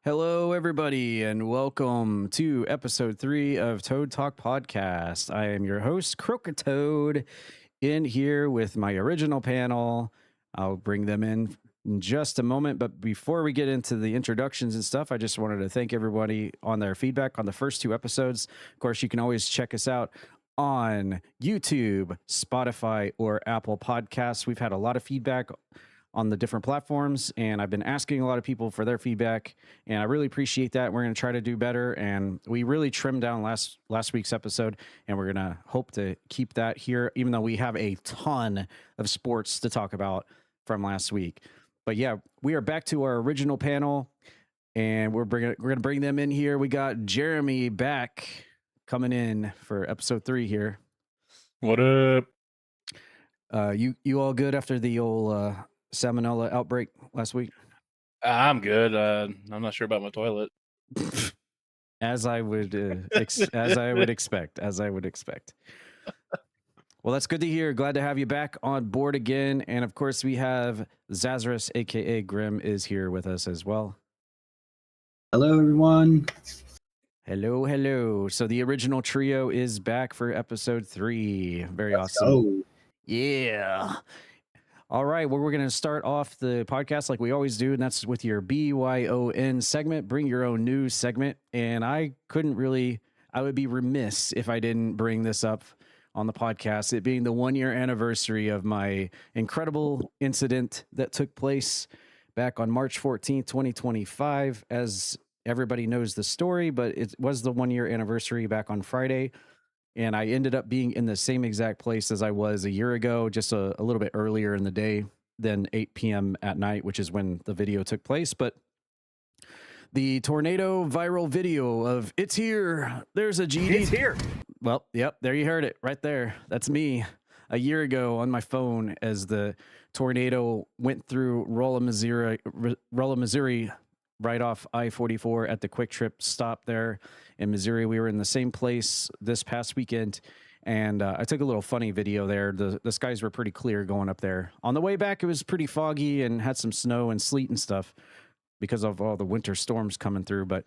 Hello, everybody, and welcome to episode 3 of Toad Talk Podcast. I am your host, Croakitoad, in here with my original panel. I'll bring them in just a moment, but before we get into the introductions and stuff, I just wanted to thank everybody on their feedback on the first 2 episodes. Of course, you can always check us out on YouTube, Spotify, or Apple Podcasts. We've had a lot of feedback on the different platforms, and I've been asking a lot of people for their feedback, and I really appreciate that. We're going to try to do better, and we really trimmed down last week's episode, and we're going to hope to keep that here, even though we have a ton of sports to talk about from last week. But yeah, we are back to our original panel, and we're going to bring them in here. We got Jeremy back coming in for episode 3 here. What up? You all good after the old salmonella outbreak last week? I'm good. I'm not sure about my toilet. As I would expect. Well, that's good to hear. Glad to have you back on board again. And of course, we have Zazarus, aka Grem, is here with us as well. Hello, everyone. Hello. So the original trio is back for episode 3. Very Let's awesome. go. Yeah. All right, well, we're going to start off the podcast like we always do, and that's with your BYON segment, Bring Your Own News segment. And I would be remiss if I didn't bring this up on the podcast, it being the 1-year anniversary of my incredible incident that took place back on March 14th, 2025. As everybody knows the story, but it was the 1-year anniversary back on Friday. And I ended up being in the same exact place as I was a year ago, just a little bit earlier in the day than 8 p.m. at night, which is when the video took place. But the tornado viral video of "It's here, there's a GD." It's here. Well, yep, there you heard it right there. That's me a year ago on my phone as the tornado went through Rolla, Missouri, right off I-44 at the Quick Trip stop there in Missouri. We were in the same place this past weekend, and I took a little funny video there. The skies were pretty clear going up there. On the way back, it was pretty foggy and had some snow and sleet and stuff because of all the winter storms coming through, but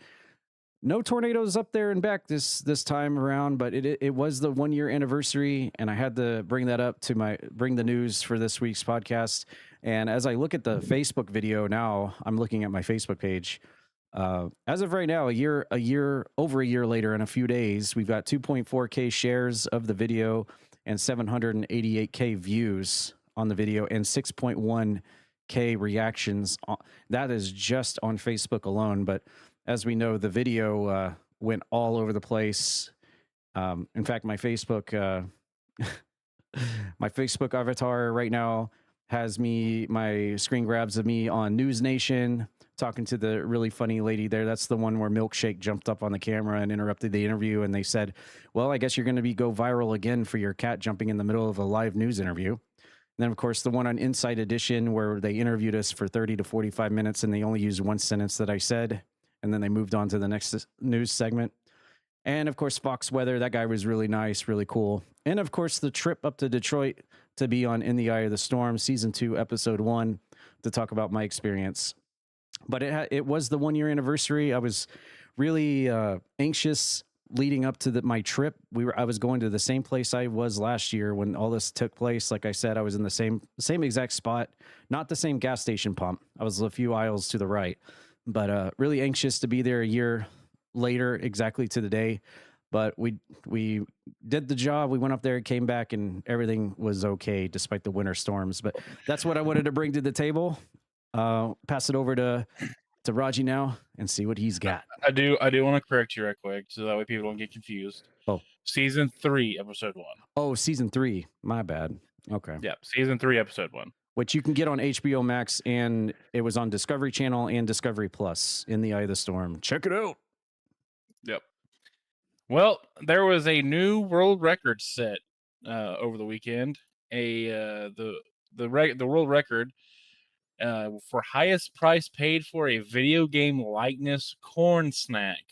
no tornadoes up there and back this time around. But it was the 1-year anniversary, and I had to bring that up to bring the news for this week's podcast. And as I look at the Facebook video now, I'm looking at my Facebook page. As of right now, over a year later in a few days, we've got 2.4K shares of the video and 788K views on the video and 6.1K reactions. That is just on Facebook alone. But as we know, the video went all over the place. In fact, my Facebook avatar right now has my screen grabs of me on News Nation talking to the really funny lady there. That's the one where Milkshake jumped up on the camera and interrupted the interview, and they said, well, I guess you're going to go viral again for your cat jumping in the middle of a live news interview. And then, of course, the one on Inside Edition where they interviewed us for 30 to 45 minutes and they only used one sentence that I said, and then they moved on to the next news segment. And, of course, Fox Weather, that guy was really nice, really cool. And, of course, the trip up to Detroit to be on In the Eye of the Storm, Season 2, Episode 1, to talk about my experience. But it was the 1-year anniversary. I was really anxious leading up to my trip. I was going to the same place I was last year when all this took place. Like I said, I was in the same exact spot, not the same gas station pump. I was a few aisles to the right, but really anxious to be there a year later, exactly to the day. But we did the job. We went up there, came back, and everything was okay despite the winter storms. But that's what I wanted to bring to the table. Pass it over to Raji now and see what he's got. I do want to correct you right quick so that way people don't get confused. Oh, Season 3, Episode 1. Oh, Season 3. My bad. Okay. Yeah, Season 3, Episode 1. Which you can get on HBO Max, and it was on Discovery Channel and Discovery Plus, In the Eye of the Storm. Check it out. Yep. Well, there was a new world record set over the weekend. The world record for highest price paid for a video game likeness corn snack.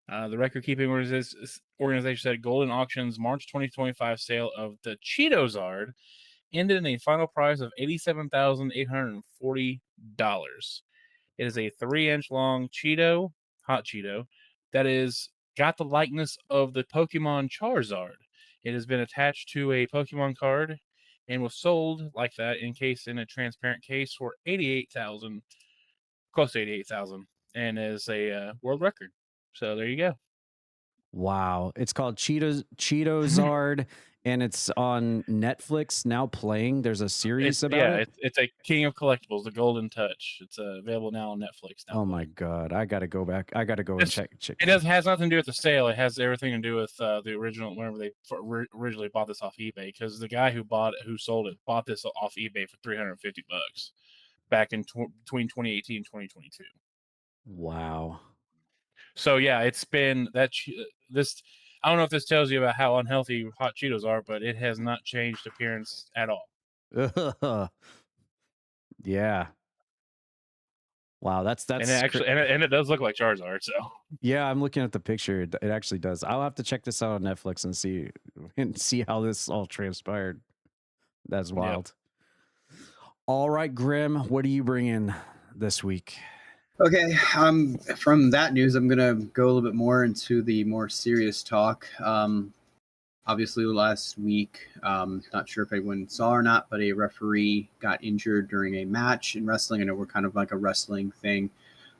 The record-keeping organization said Golden Auction's March 2025 sale of the Cheetozard ended in a final price of $87,840. It is a 3-inch long Cheeto, hot Cheeto, that is got the likeness of the Pokemon Charizard. It has been attached to a Pokemon card and was sold like that in a transparent case for 88,000, close to 88,000, and is a world record. So there you go. Wow. It's called Cheetozard, and it's on Netflix now playing. There's a series about it. It's a King of Collectibles, the Golden Touch. It's available now on Netflix. Now Oh my God. I got to go back. I got to go and check. It has nothing to do with the sale. It has everything to do with the original, whenever they originally bought this off eBay, because the guy who sold it, bought this off eBay for $350 back in between 2018 and 2022. Wow. So yeah, it's been this. I don't know if this tells you about how unhealthy hot Cheetos are, but it has not changed appearance at all. Yeah. Wow, that's and it actually and it does look like Charizard. So yeah, I'm looking at the picture. It actually does. I'll have to check this out on Netflix and see how this all transpired. That's wild. Yep. All right, Grem, what are you bringing this week? Okay, from that news, I'm gonna go a little bit more into the more serious talk. Obviously, last week, not sure if anyone saw or not, but a referee got injured during a match in wrestling. I know we're kind of like a wrestling thing.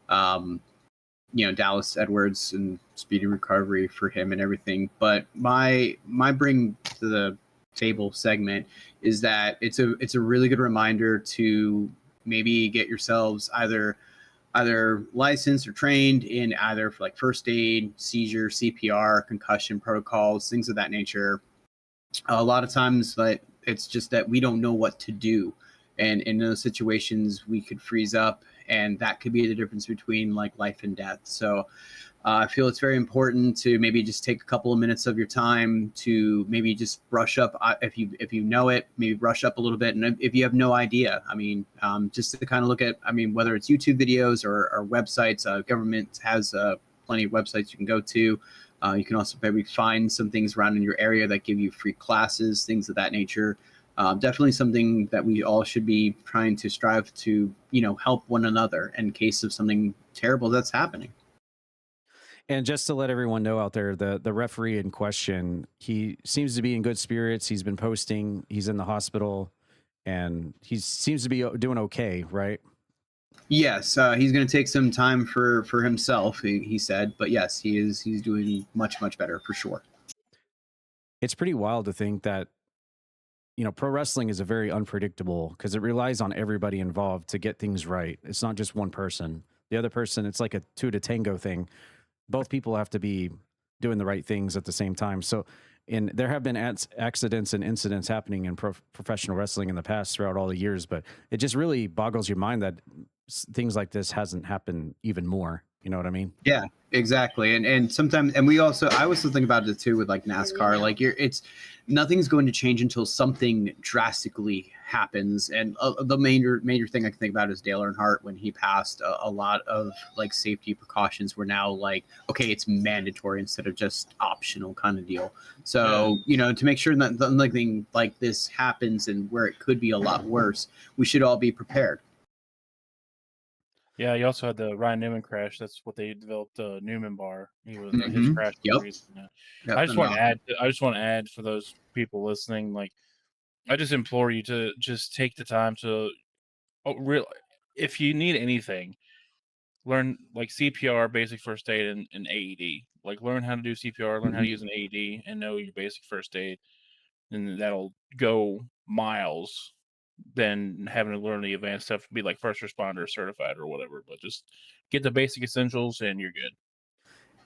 Dallas Edwards and speedy recovery for him and everything. But my bring to the table segment is that it's a really good reminder to maybe get yourselves either licensed or trained in either for like first aid, seizure, CPR, concussion protocols, things of that nature. A lot of times, like, it's just that we don't know what to do, and in those situations, we could freeze up, and that could be the difference between like life and death. So I feel it's very important to maybe just take a couple of minutes of your time to maybe just brush up if you know it, maybe brush up a little bit. And if you have no idea, I mean, just to kind of look at, I mean, whether it's YouTube videos or websites, government has plenty of websites you can go to. You can also maybe find some things around in your area that give you free classes, things of that nature. Definitely something that we all should be trying to strive to, help one another in case of something terrible that's happening. And just to let everyone know out there, the referee in question, he seems to be in good spirits. He's been posting. He's in the hospital, and he seems to be doing okay, right? Yes, he's going to take some time for himself, he said. But yes, he's doing much, much better for sure. It's pretty wild to think that, pro wrestling is a very unpredictable, because it relies on everybody involved to get things right. It's not just one person. The other person, it's like a two to tango thing. Both people have to be doing the right things at the same time. So, there have been accidents and incidents happening in professional wrestling in the past throughout all the years, but it just really boggles your mind that things like this hasn't happened even more. You know what I mean? Yeah, exactly. And sometimes, and I also think about it too with like NASCAR. Like nothing's going to change until something drastically happens. And the major thing I can think about is Dale Earnhardt when he passed. A lot of like safety precautions were now like, okay, it's mandatory instead of just optional kind of deal. So to make sure that nothing like this happens and where it could be a lot worse, we should all be prepared. Yeah, you also had the Ryan Newman crash. That's what they developed. Newman bar. He was his crash. Yep. Yep. I just want to add for those people listening. Like, I just implore you to just take the time to, if you need anything, learn like CPR, basic first aid, and AED. Like, learn how to do CPR, learn how to use an AED, and know your basic first aid, and that'll go miles than having to learn the advanced stuff to be like first responder certified or whatever. But just get the basic essentials and you're good.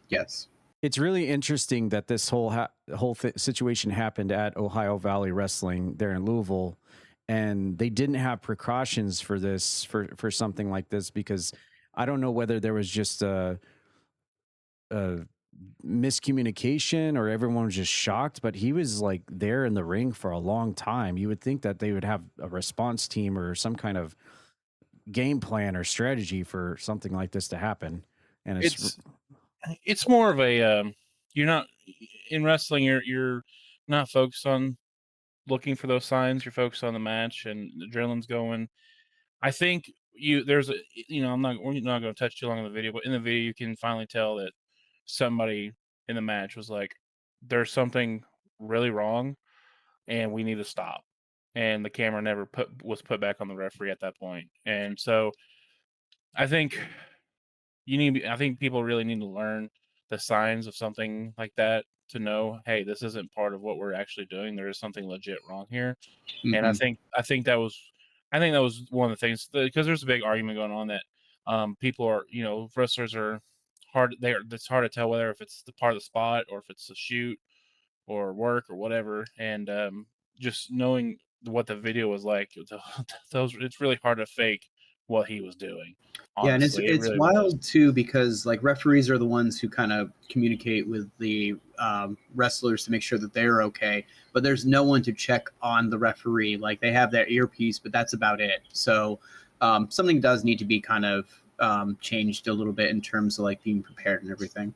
Yes. It's really interesting that this whole situation happened at Ohio Valley Wrestling there in Louisville, and they didn't have precautions for this, for something like this, because I don't know whether there was just a miscommunication or everyone was just shocked, but he was like there in the ring for a long time. You would think that they would have a response team or some kind of game plan or strategy for something like this to happen. And it's more of a you're not in wrestling, you're not focused on looking for those signs. You're focused on the match and the adrenaline's going. I think there's a, we're not going to touch too long on the video, but in the video you can finally tell that somebody in the match was like, there's something really wrong and we need to stop. And the camera never was put back on the referee at that point. And so I think people really need to learn the signs of something like that to know, hey, this isn't part of what we're actually doing. There is something legit wrong here. Mm-hmm. And I think that was one of the things, because there's a big argument going on that people are, wrestlers are hard. It's hard to tell whether if it's the part of the spot or if it's a shoot or work or whatever. And just knowing what the video was like, it's really hard to fake what he was doing. Honestly. Yeah, and it's really wild too, because like referees are the ones who kind of communicate with the wrestlers to make sure that they're okay, but there's no one to check on the referee. Like they have their earpiece, but that's about it. So something does need to be kind of changed a little bit in terms of like being prepared and everything.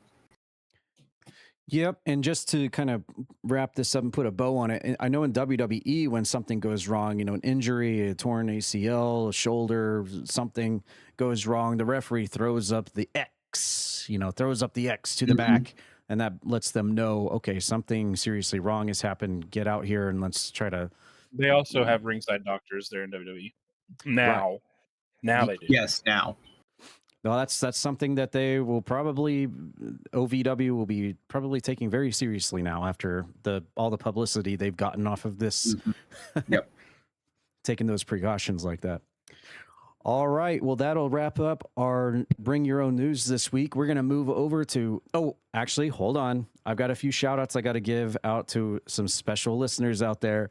Yep. And just to kind of wrap this up and put a bow on it, I know in WWE, when something goes wrong, an injury, a torn ACL, a shoulder, something goes wrong, the referee throws up the X, to the back, and that lets them know, okay, something seriously wrong has happened. Get out here and let's try to. They also have ringside doctors there in WWE. Now. Right. Now they do. Yes, now. Well, that's something that they will probably, OVW will be probably taking very seriously now after all the publicity they've gotten off of this. Yep. Taking those precautions like that. All right. Well, that'll wrap up our Bring Your Own News this week. We're going to move over to, actually, hold on. I've got a few shout outs I got to give out to some special listeners out there.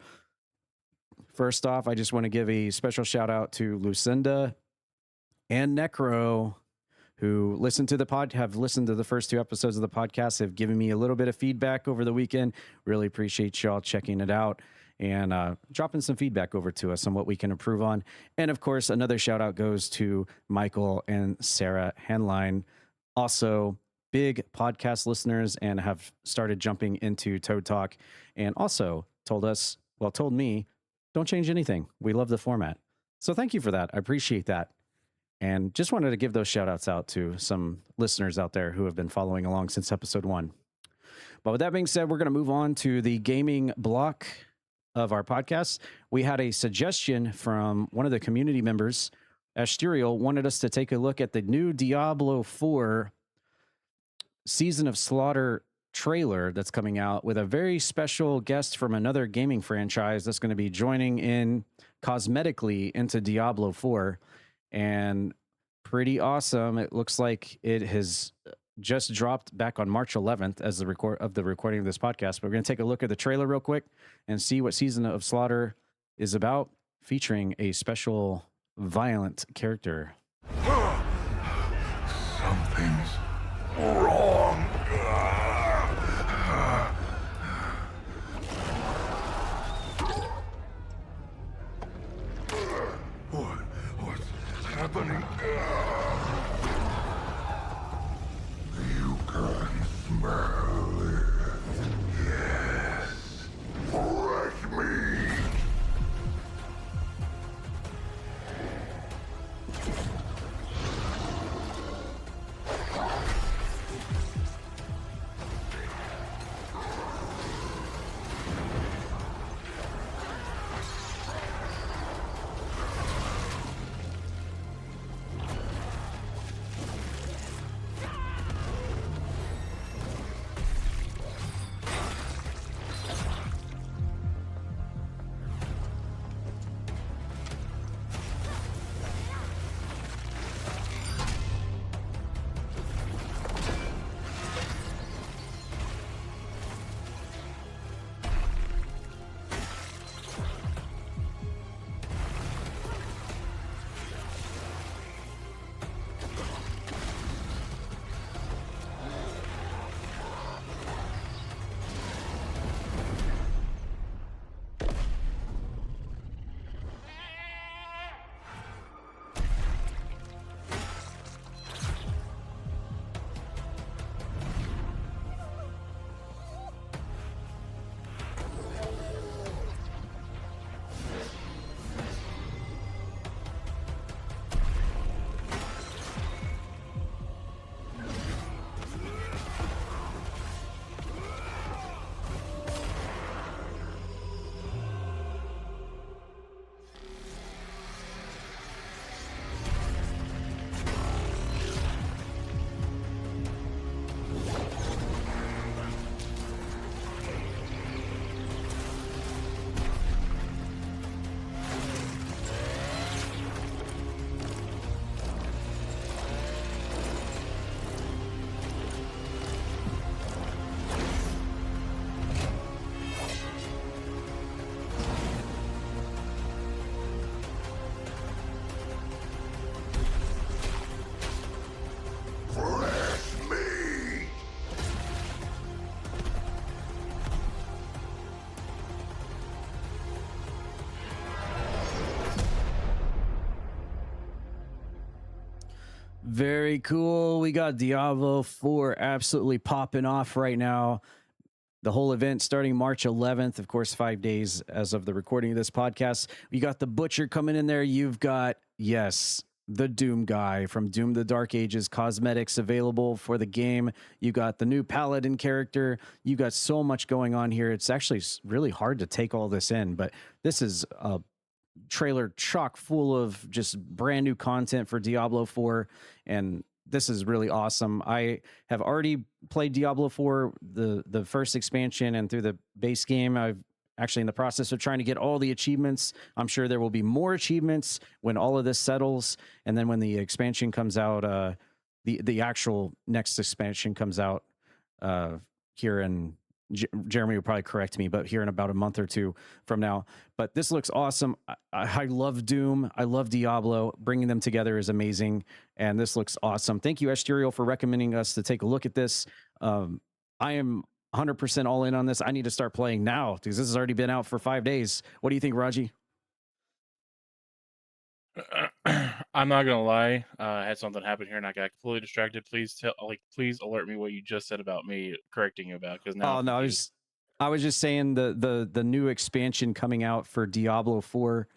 First off, I just want to give a special shout out to Lucinda and Necro, who have listened to the first 2 episodes of the podcast, have given me a little bit of feedback over the weekend. Really appreciate y'all checking it out and dropping some feedback over to us on what we can improve on. And of course, another shout out goes to Michael and Sarah Henline, also big podcast listeners and have started jumping into Toad Talk, and also told me, don't change anything. We love the format. So thank you for that. I appreciate that. And just wanted to give those shout outs out to some listeners out there who have been following along since episode 1. But with that being said, we're going to move on to the gaming block of our podcast. We had a suggestion from one of the community members. Asterial wanted us to take a look at the new Diablo 4 Season of Slaughter trailer that's coming out with a very special guest from another gaming franchise that's going to be joining in cosmetically into Diablo 4. And pretty awesome. It looks like it has just dropped back on March 11th as the recording of this podcast. But we're going to take a look at the trailer real quick and see what Season of Slaughter is about, featuring a special violent character. Something's wrong. What's happening? You can smell it. Yes. Fresh meat. Very cool. We got Diablo 4 absolutely popping off right now. The whole event starting March 11th, of course, 5 days as of the recording of this podcast. You got the Butcher coming in there. You've got, yes, the Doom guy from Doom the Dark Ages, cosmetics available for the game. You got the new Paladin character. You got so much going on here. It's actually really hard to take all this in, but this is a trailer chock full of just brand new content for Diablo 4, and this is really awesome. I have already played Diablo 4, the first expansion, and through the base game. I've actually in the process of trying to get all the achievements. I'm sure there will be more achievements when all of this settles, and then when the expansion comes out, the actual next expansion comes out here in Jeremy will probably correct me, but here in about a month or two from now. But this looks awesome. I love Doom. I love Diablo. Bringing them together is amazing, and this looks awesome. Thank you, Esterial, for recommending us to take a look at this. I am 100% all in on this. I need to start playing now because this has already been out for 5 days. What do you think, Raji? I'm not gonna lie. I had something happen here and I got completely distracted. Please please alert me what you just said about me correcting you about, because now. Oh no, I was just saying the new expansion coming out for Diablo 4.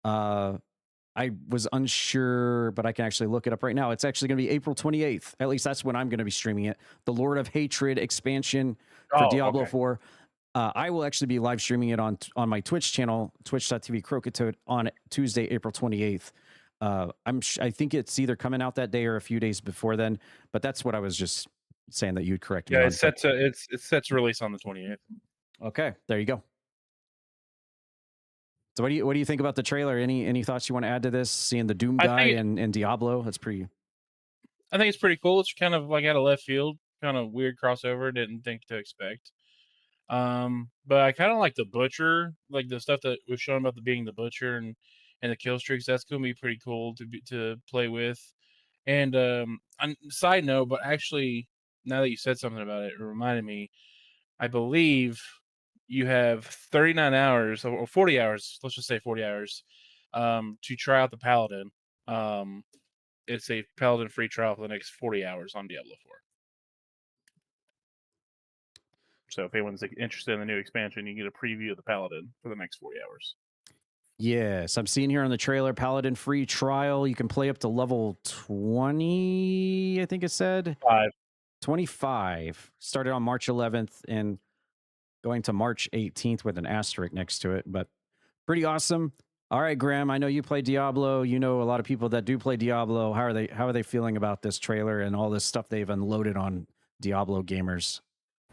I was unsure, but I can actually look it up right now. It's actually going to be April 28th. At least that's when I'm going to be streaming it. The Lord of Hatred expansion for Diablo 4. I will actually be live streaming it on my Twitch channel, twitch.tv Croakitoad, on Tuesday, April 28th. I think it's either coming out that day or a few days before then, but that's what I was just saying that you'd correct me. Yeah, it's set to release on the 28th. Okay, there you go. So what do you think about the trailer? Any thoughts you want to add to this? Seeing the Doom guy and Diablo, that's pretty. I think it's pretty cool. It's kind of like out of left field, kind of weird crossover. Didn't think to expect. But I kind of like the Butcher, like the stuff that was shown about being the Butcher and the kill streaks. That's gonna be pretty cool to play with. And on side note, but actually, now that you said something about it, it reminded me. I believe you have 39 hours or 40 hours. Let's just say 40 hours to try out the Paladin. It's a Paladin free trial for the next 40 hours on Diablo 4. So if anyone's interested in the new expansion, you get a preview of the Paladin for the next 40 hours. Yes, I'm seeing here on the trailer, Paladin free trial. You can play up to level 20, I think it said. 25. Started on March 11th and going to March 18th with an asterisk next to it, but pretty awesome. All right, Graham, I know you play Diablo. You know a lot of people that do play Diablo. How are they feeling about this trailer and all this stuff they've unloaded on Diablo gamers?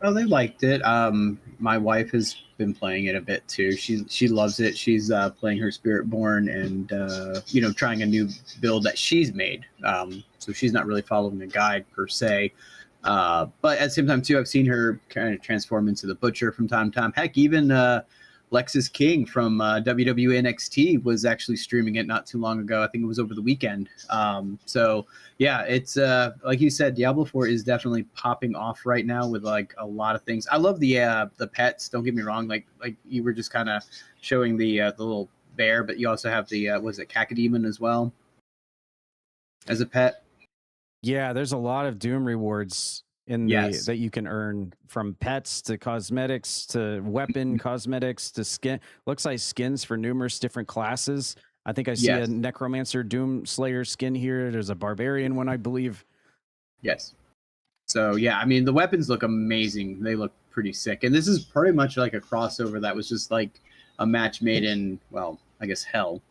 Oh, they liked it. My wife has been playing it a bit too. She loves it. She's playing her Spiritborn and trying a new build that she's made. So she's not really following a guide per se. But at the same time too, I've seen her kind of transform into the Butcher from time to time. Heck, even Lexus King from WWE NXT was actually streaming it not too long ago. I think it was over the weekend. So yeah, it's like you said, Diablo 4 is definitely popping off right now with like a lot of things. I love the pets. Don't get me wrong. Like you were just kind of showing the little bear, but you also have the Cacodemon as well as a pet. Yeah, there's a lot of Doom rewards in that you can earn, from pets to cosmetics to weapon cosmetics to skin. Looks like skins for numerous different classes. I think I see a Necromancer Doom Slayer skin here. There's a Barbarian one, I believe. Yes. So yeah, I mean the weapons look amazing. They look pretty sick. And this is pretty much like a crossover that was just like a match made in, well, I guess hell.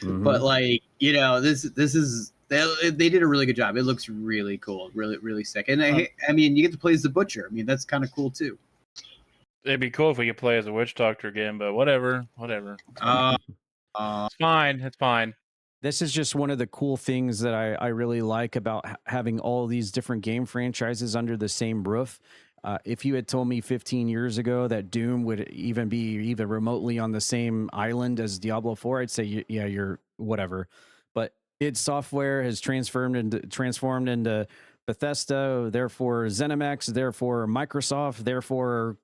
But like, this is they did a really good job. It looks really cool, really, really sick. And I mean, you get to play as the Butcher. I mean, that's kind of cool too. It'd be cool if we could play as a witch doctor again, but whatever. It's fine. It's fine. This is just one of the cool things that I really like about having all these different game franchises under the same roof. If you had told me 15 years ago that Doom would even be remotely on the same island as Diablo 4, I'd say, yeah, you're whatever. But id Software has transformed into Bethesda, therefore ZeniMax, therefore Microsoft, therefore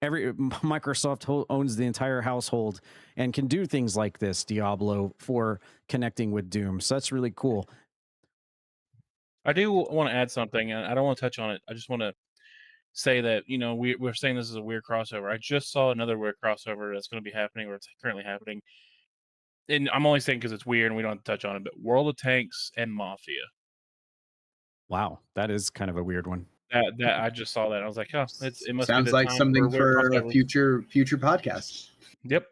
Microsoft owns the entire household and can do things like this Diablo for connecting with Doom. So that's really cool. I do want to add something, and I don't want to touch on it. I just want to say that, you know, we're saying this is a weird crossover. I just saw another weird crossover that's going to be happening, or it's currently happening. And I'm only saying because it's weird and we don't have to touch on it, but World of Tanks and Mafia. Wow, that is kind of a weird one. That I just saw that. I was like, oh, it must Sounds be the like time something weird for a crossovers. future podcast. Yep.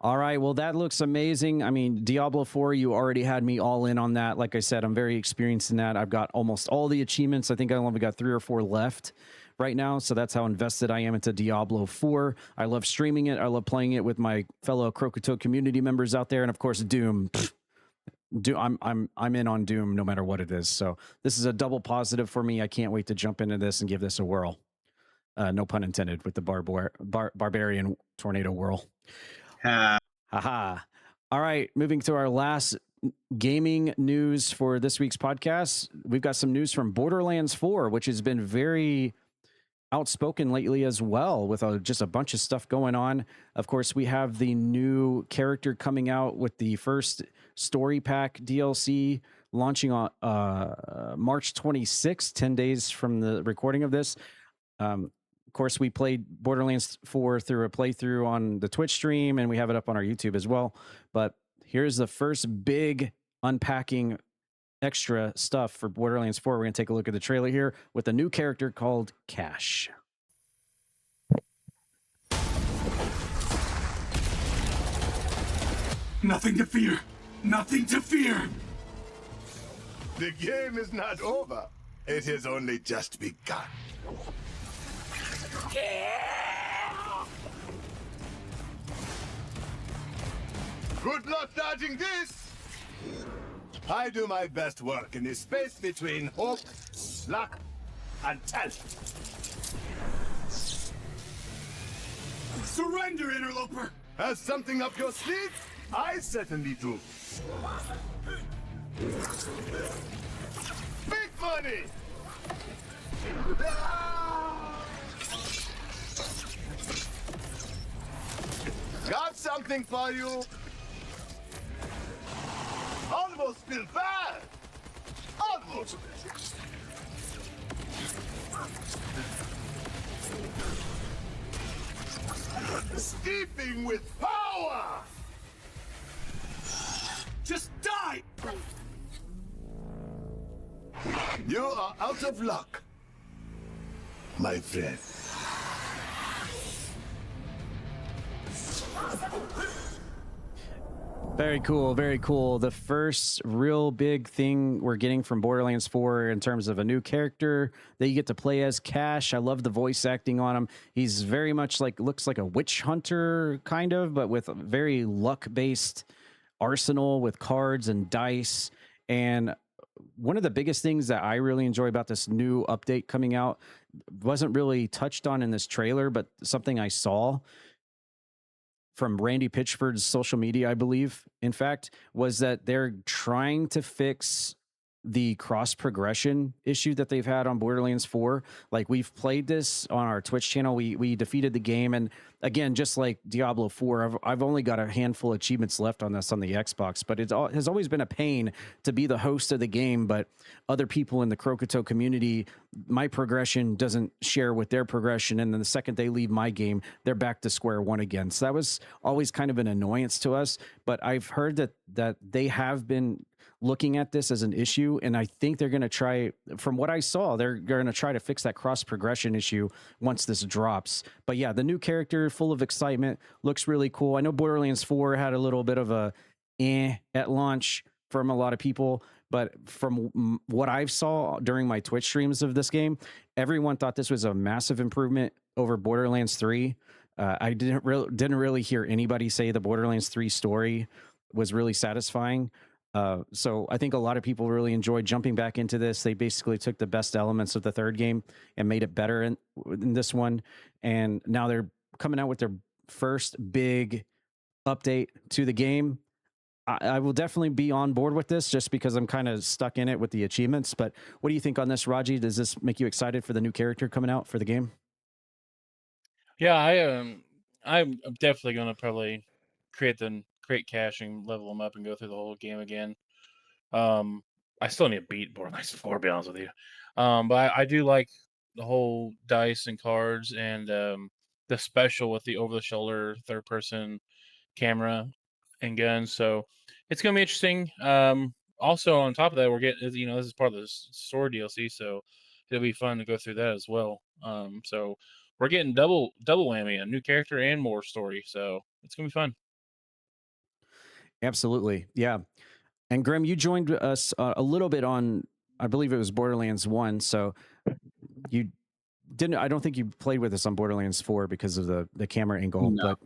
All right, well, that looks amazing. I mean, Diablo 4, you already had me all in on that. Like I said, I'm very experienced in that. I've got almost all the achievements. I think I only got 3 or 4 left right now, so that's how invested I am into Diablo 4. I love streaming it. I love playing it with my fellow Croakitoad community members out there, and of course, Doom. I'm in on Doom no matter what it is. So this is a double positive for me. I can't wait to jump into this and give this a whirl. No pun intended with the barbarian tornado whirl. Haha. All right, moving to our last gaming news for this week's podcast. We've got some news from Borderlands 4, which has been very outspoken lately as well, with just a bunch of stuff going on. Of course, we have the new character coming out with the first story pack DLC launching on March 26th, 10 days from the recording of this. Of course, we played Borderlands 4 through a playthrough on the Twitch stream, and we have it up on our YouTube as well. But here's the first big unpacking extra stuff for Borderlands 4. We're going to take a look at the trailer here with a new character called Cash. Nothing to fear. Nothing to fear. The game is not over. It has only just begun. Good luck dodging this! I do my best work in the space between hope, luck, and talent. Surrender, interloper. Has something up your sleeve? I certainly do. Big money! Got something for you. Almost feel bad. Almost. Steeping with power. Just die. You are out of luck, my friend. Very cool, very cool. The first real big thing we're getting from Borderlands 4 in terms of a new character that you get to play as, Cash. I love the voice acting on him. He's very much looks like a witch hunter, kind of, but with a very luck-based arsenal with cards and dice. And one of the biggest things that I really enjoy about this new update coming out wasn't really touched on in this trailer, but something I saw from Randy Pitchford's social media, I believe, in fact, was that they're trying to fix the cross progression issue that they've had on Borderlands 4. Like, we've played this on our Twitch channel. We defeated the game. And again, just like Diablo 4, I've only got a handful of achievements left on this on the Xbox, but it has always been a pain to be the host of the game. But other people in the Croakitoad community, my progression doesn't share with their progression. And then the second they leave my game, they're back to square one again. So that was always kind of an annoyance to us. But I've heard that they have been looking at this as an issue, and I think they're going to try, from what I saw, they're going to try to fix that cross progression issue once this drops. But yeah, the new character, full of excitement, looks really cool. I know Borderlands 4 had a little bit of a at launch from a lot of people, but from what I saw during my Twitch streams of this game, everyone thought this was a massive improvement over Borderlands 3. I didn't really hear anybody say the Borderlands 3 story was really satisfying. So I think a lot of people really enjoyed jumping back into this. They basically took the best elements of the third game and made it better in this one. And now they're coming out with their first big update to the game. I will definitely be on board with this just because I'm kind of stuck in it with the achievements. But what do you think on this, Raji? Does this make you excited for the new character coming out for the game? Yeah, I'm definitely gonna probably create cache and level them up and go through the whole game again. I still need to beat Borderlands 4, to be honest with you. But I do like the whole dice and cards and the special with the over-the-shoulder third-person camera and guns. So it's gonna be interesting. Also on top of that, we're getting this is part of the story DLC, so it'll be fun to go through that as well. So we're getting double whammy, a new character and more story. So it's gonna be fun. Absolutely. Yeah. And Grem, you joined us a little bit on, I believe it was Borderlands 1. So you didn't, I don't think you played with us on Borderlands 4 because of the camera angle, No.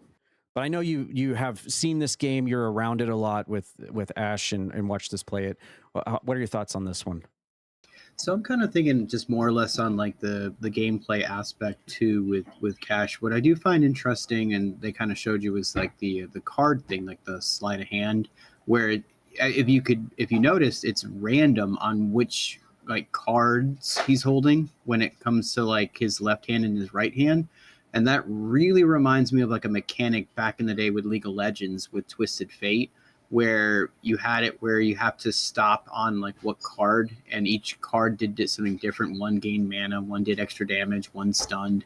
but I know you have seen this game. You're around it a lot with Ash and watched us play it. What are your thoughts on this one? So I'm kind of thinking just more or less on like the gameplay aspect too with Cash. What I do find interesting, and they kind of showed you, was like the card thing, like the sleight of hand, where if you noticed, it's random on which like cards he's holding when it comes to like his left hand and his right hand. And that really reminds me of like a mechanic back in the day with League of Legends with Twisted Fate, where you had it where you have to stop on like what card, and each card did something different. One gained mana, one did extra damage, one stunned.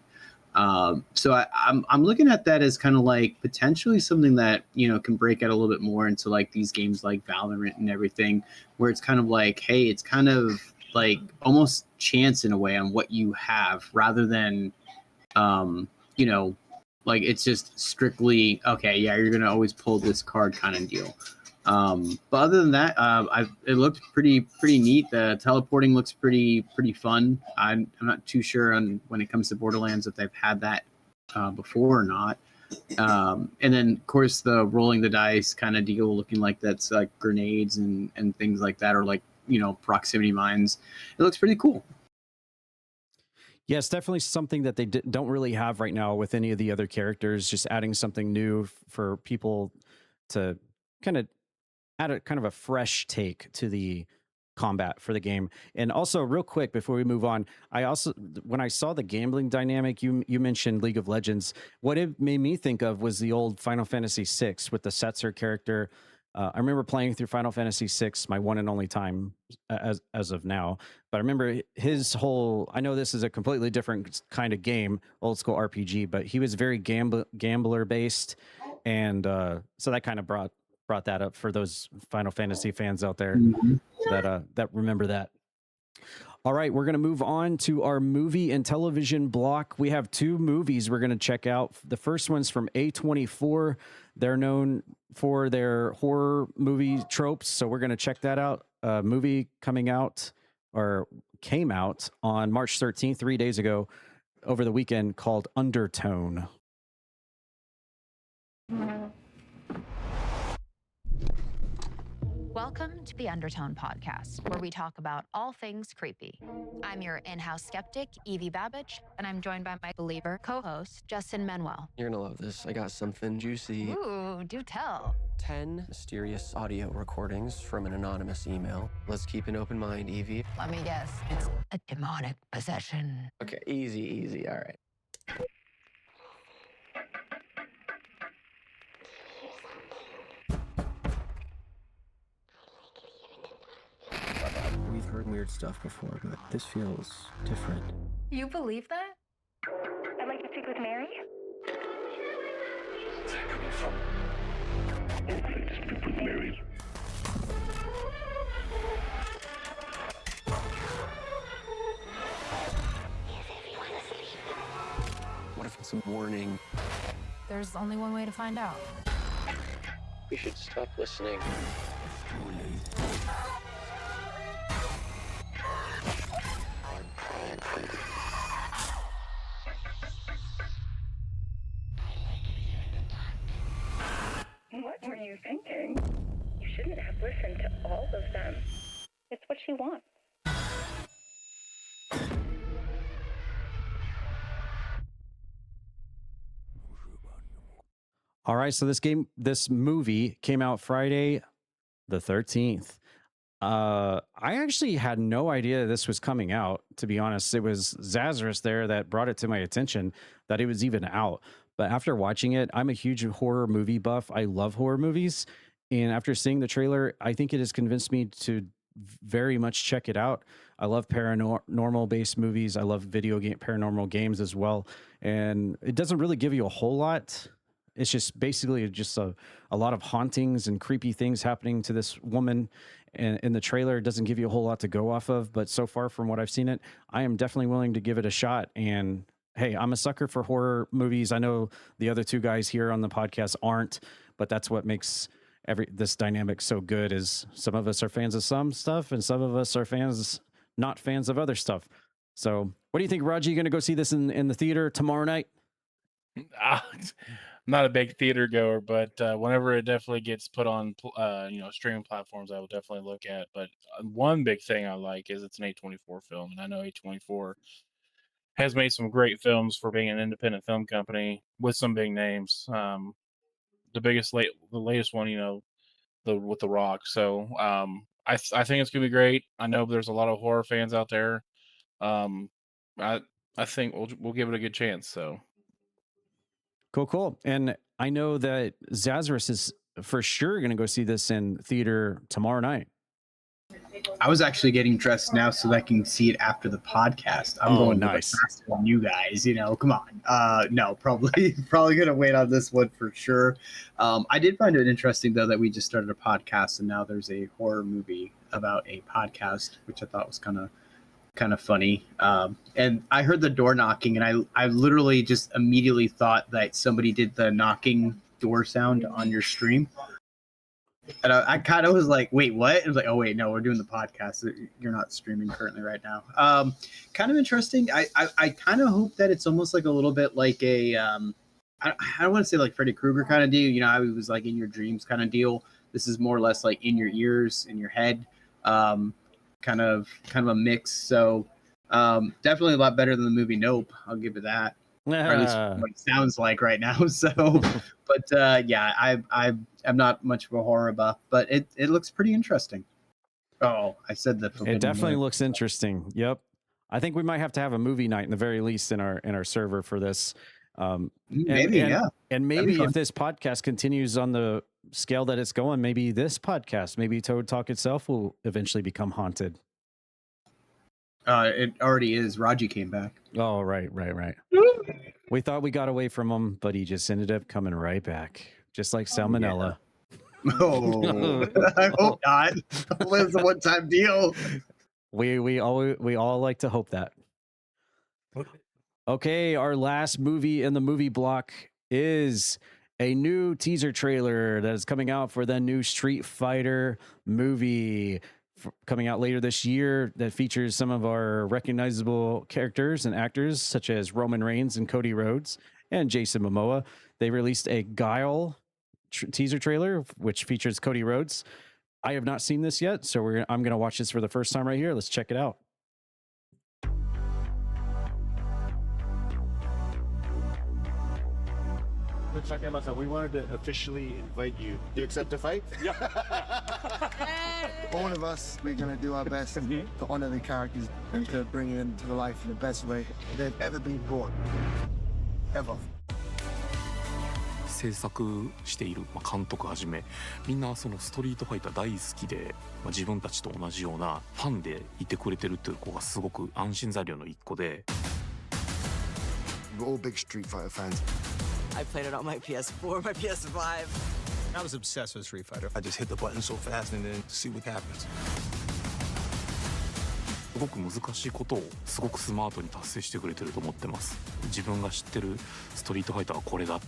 So I'm looking at that as kind of like potentially something that can break out a little bit more into like these games like Valorant and everything, where it's kind of like, hey, it's kind of like almost chance in a way on what you have, rather than like it's just strictly okay, yeah, you're gonna always pull this card kind of deal. But other than that, it looked pretty neat. The teleporting looks pretty fun. I'm not too sure on when it comes to Borderlands if they've had that before or not. And then of course the rolling the dice kind of deal, looking like that's like grenades and things like that, or like proximity mines. It looks pretty cool. Yeah, it's definitely something that they don't really have right now with any of the other characters. Just adding something new for people to kind of add a kind of a fresh take to the combat for the game. And also, real quick before we move on, I also, when I saw the gambling dynamic, you mentioned League of Legends. What it made me think of was the old Final Fantasy VI with the Setzer character. I remember playing through Final Fantasy VI, my one and only time as of now. But I remember his whole, I know this is a completely different kind of game, old school RPG, but he was very gambler based. And so that kind of brought that up for those Final Fantasy fans out there that remember that. All right, we're going to move on to our movie and television block. We have two movies we're going to check out. The first one's from A24. They're known for their horror movie tropes, so we're going to check that out. A movie came out on March 13th, 3 days ago, over the weekend, called Undertone. Welcome to the Undertone podcast, where we talk about all things creepy. I'm your in-house skeptic, Evie Babbage, and I'm joined by my believer co-host, Justin Manuel. You're gonna love this. I got something juicy. Ooh, do tell. 10 mysterious audio recordings from an anonymous email. Let's keep an open mind, Evie. Let me guess, it's a demonic possession. Okay, easy, all right. We've heard weird stuff before, but this feels different. You believe that? I'd like to speak with Mary. What if it's a warning? There's only one way to find out. We should stop listening. What were you thinking? You shouldn't have listened to all of them. It's what she wants. All right, so this movie came out Friday the 13th. I actually had no idea this was coming out, to be honest. It was Zazarus there that brought it to my attention that it was even out. But after watching it, I'm a huge horror movie buff. I love horror movies. And after seeing the trailer, I think it has convinced me to very much check it out. I love paranormal based movies. I love paranormal games as well. And it doesn't really give you a whole lot. It's just basically just a lot of hauntings and creepy things happening to this woman. And in the trailer, it doesn't give you a whole lot to go off of. But so far from what I've seen it, I am definitely willing to give it a shot. And hey, I'm a sucker for horror movies. I know the other two guys here on the podcast aren't, but that's what makes this dynamic so good is some of us are fans of some stuff and some of us are not fans of other stuff. So what do you think, Raji? You going to go see this in the theater tomorrow night? I'm not a big theater goer, but whenever it definitely gets put on, streaming platforms, I will definitely look at. But one big thing I like is it's an A24 film, and I know A24 has made some great films for being an independent film company with some big names. The latest one, with The Rock. So I think it's gonna be great. I know there's a lot of horror fans out there. I think we'll give it a good chance. So Cool. And I know that Zazarus is for sure going to go see this in theater tomorrow night. I was actually getting dressed now so that I can see it after the podcast. I'm going nice. faster than you guys, come on. No, probably gonna wait on this one for sure. I did find it interesting though that we just started a podcast and now there's a horror movie about a podcast, which I thought was kind of funny. And I heard the door knocking and I literally just immediately thought that somebody did the knocking door sound on your stream. And I kind of was like, wait, what? I was like, oh, wait, no, we're doing the podcast. You're not streaming currently right now. Kind of interesting. I kind of hope that it's almost like a little bit like a, I don't want to say like Freddy Krueger kind of deal. How it was like in your dreams kind of deal. This is more or less like in your ears, in your head, kind of a mix. So definitely a lot better than the movie Nope. I'll give it that. Or at least what it sounds like right now. So, but yeah, I'm not much of a horror buff, but it looks pretty interesting. Oh, I said that. It definitely looks interesting. Yep. I think we might have to have a movie night in the very least in our server for this. Maybe. And maybe if this podcast continues on the scale that it's going, maybe this podcast, maybe Toad Talk itself will eventually become haunted. It already is. Raji came back. Oh, right. We thought we got away from him, but he just ended up coming right back, just like salmonella. Yeah. Oh, I hope not. It's a one-time deal. We all like to hope that. Okay, our last movie in the movie block is a new teaser trailer that is coming out for the new Street Fighter movie coming out later this year that features some of our recognizable characters and actors such as Roman Reigns and Cody Rhodes and Jason Momoa. They released a Guile teaser trailer which features Cody Rhodes. I have not seen this yet, so I'm going to watch this for the first time right here. Let's check it out. We wanted to officially invite you. Do you accept a fight? Yeah. All of us, we're going to do our best to honor the characters and to bring them to the life in the best way they've ever been born. Ever. 制作している監督はじめみんなそのストリートファイター大好きで自分たちと同じようなファンでいてくれてるっていう子がすごく安心材料の一個で We're all big Street Fighter fans. I played it on my PS4, my PS5. I was obsessed with Street Fighter. I just hit the button so fast and then see what happens. すごく難しいことをすごくスマートに達成してくれてると思ってます。自分が知ってるストリートファイターはこれだ。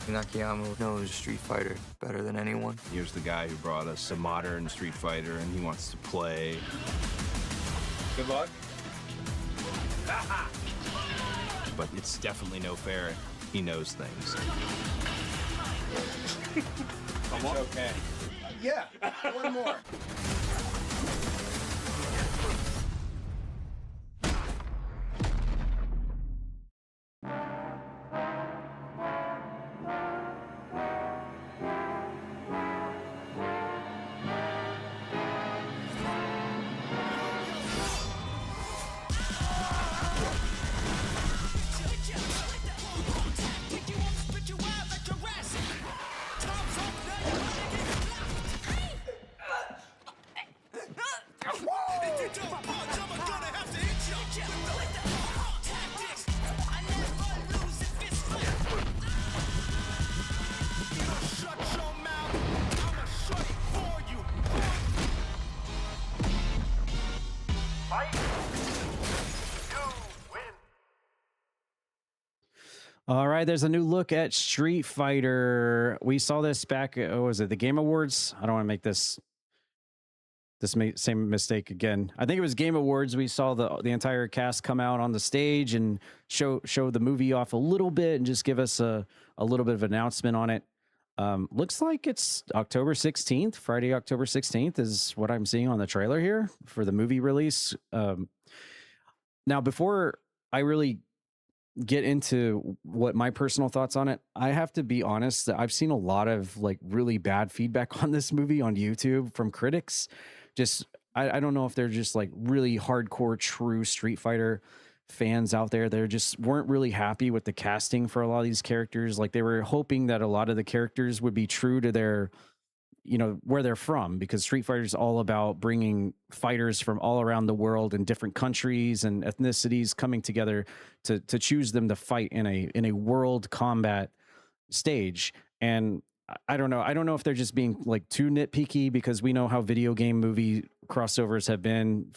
Nakayama knows Street Fighter better than anyone. Here's the guy who brought us a modern Street Fighter and he wants to play. Good luck. But it's definitely no fair. He knows things. It's okay. Yeah, one more. All right, there's a new look at Street Fighter. We saw this back at, was it the Game Awards? I don't want to make this same mistake again. I think it was Game Awards. We saw the entire cast come out on the stage and show the movie off a little bit and just give us a little bit of announcement on it. Looks like it's October 16th. Friday, October 16th is what I'm seeing on the trailer here for the movie release. Now, before I really get into what my personal thoughts on it, I have to be honest that I've seen a lot of like really bad feedback on this movie on YouTube from critics. Just I don't know if they're just like really hardcore true Street Fighter fans out there. They just weren't really happy with the casting for a lot of these characters. Like they were hoping that a lot of the characters would be true to their, you know, where they're from, because Street Fighter is all about bringing fighters from all around the world and different countries and ethnicities coming together to choose them to fight in a world combat stage. And I don't know if they're just being like too nitpicky, because we know how video game movie crossovers have been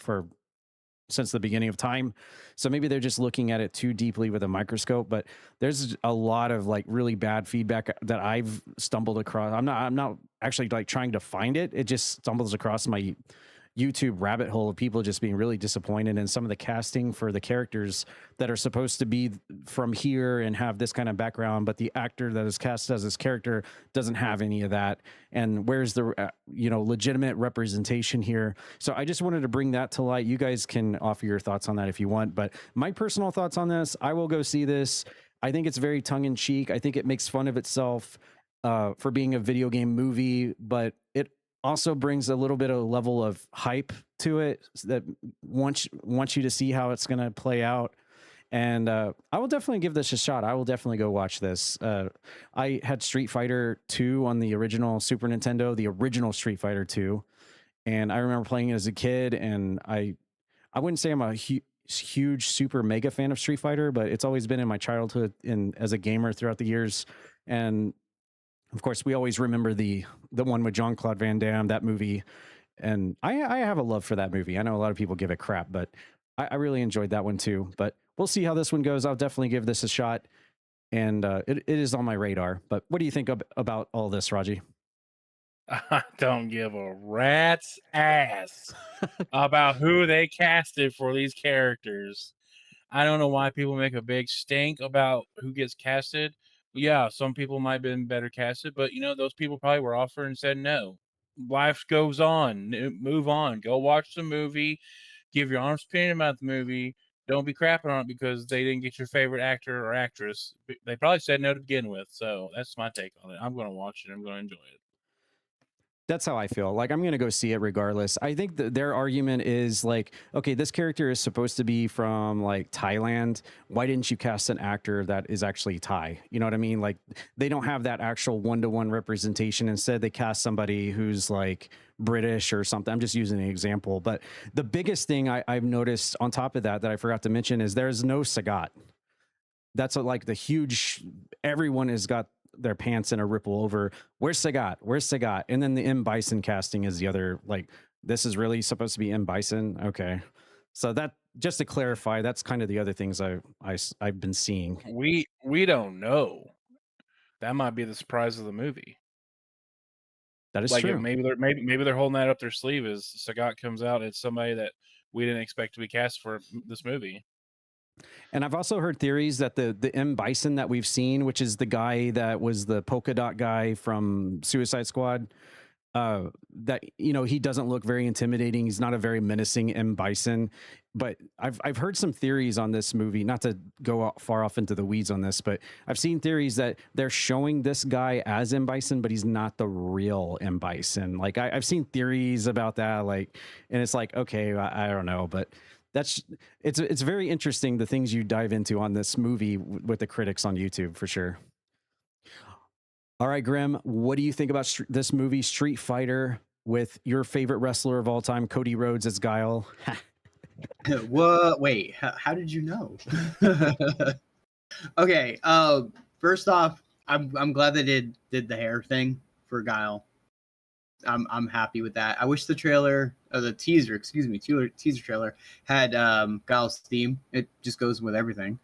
since the beginning of time. So maybe they're just looking at it too deeply with a microscope. But there's a lot of like really bad feedback that I've stumbled across. I'm not actually like trying to find it. It just stumbles across my YouTube rabbit hole of people just being really disappointed in some of the casting for the characters that are supposed to be from here and have this kind of background, but the actor that is cast as this character doesn't have any of that. And where's the legitimate representation here? So I just wanted to bring that to light. You guys can offer your thoughts on that if you want, but my personal thoughts on this: I will go see this. I think it's very tongue-in-cheek. I think it makes fun of itself for being a video game movie, but it also brings a little bit of level of hype to it that wants you to see how it's going to play out. And I will definitely give this a shot. I will definitely go watch this. I had Street Fighter 2 on the original Super Nintendo, the original Street Fighter 2. And I remember playing it as a kid, and I wouldn't say I'm a huge super mega fan of Street Fighter, but it's always been in my childhood and as a gamer throughout the years. And of course, we always remember the one with Jean-Claude Van Damme, that movie. And I have a love for that movie. I know a lot of people give it crap, but I really enjoyed that one too. But we'll see how this one goes. I'll definitely give this a shot. And it is on my radar. But what do you think about all this, Raji? I don't give a rat's ass about who they casted for these characters. I don't know why people make a big stink about who gets casted. Yeah, some people might have been better casted, but those people probably were offered and said no. Life goes on. Move on. Go watch the movie. Give your honest opinion about the movie. Don't be crapping on it because they didn't get your favorite actor or actress. They probably said no to begin with. So that's my take on it. I'm going to watch it. I'm going to enjoy it. That's how I feel. Like, I'm going to go see it regardless. I think their argument is like, okay, this character is supposed to be from like Thailand. Why didn't you cast an actor that is actually Thai? You know what I mean? Like, they don't have that actual one-to-one representation. Instead, they cast somebody who's like British or something. I'm just using an example. But the biggest thing I've noticed on top of that I forgot to mention is there's no Sagat. That's like the huge, everyone has got their pants in a ripple over where's Sagat, and then the M Bison casting is the other, like, this is really supposed to be M Bison. Okay, so that, just to clarify, that's kind of the other things I've been seeing. We don't know. That might be the surprise of the movie. That is like true. Maybe they're holding that up their sleeve as Sagat comes out. It's somebody that we didn't expect to be cast for this movie. And I've also heard theories that the M Bison that we've seen, which is the guy that was the polka dot guy from Suicide Squad, that he doesn't look very intimidating. He's not a very menacing M Bison. But I've heard some theories on this movie, not to go far off into the weeds on this, but I've seen theories that they're showing this guy as M Bison, but he's not the real M Bison. Like, I've seen theories about that, like, and it's like, okay, I don't know, but it's very interesting, the things you dive into on this movie with the critics on YouTube, for sure. All right, Grem, what do you think about this movie, Street Fighter, with your favorite wrestler of all time, Cody Rhodes, as Guile? What? Wait, how did you know? Okay, first off, I'm glad they did the hair thing for Guile. I'm happy with that. I wish the trailer, or the teaser trailer had Guile's theme. It just goes with everything.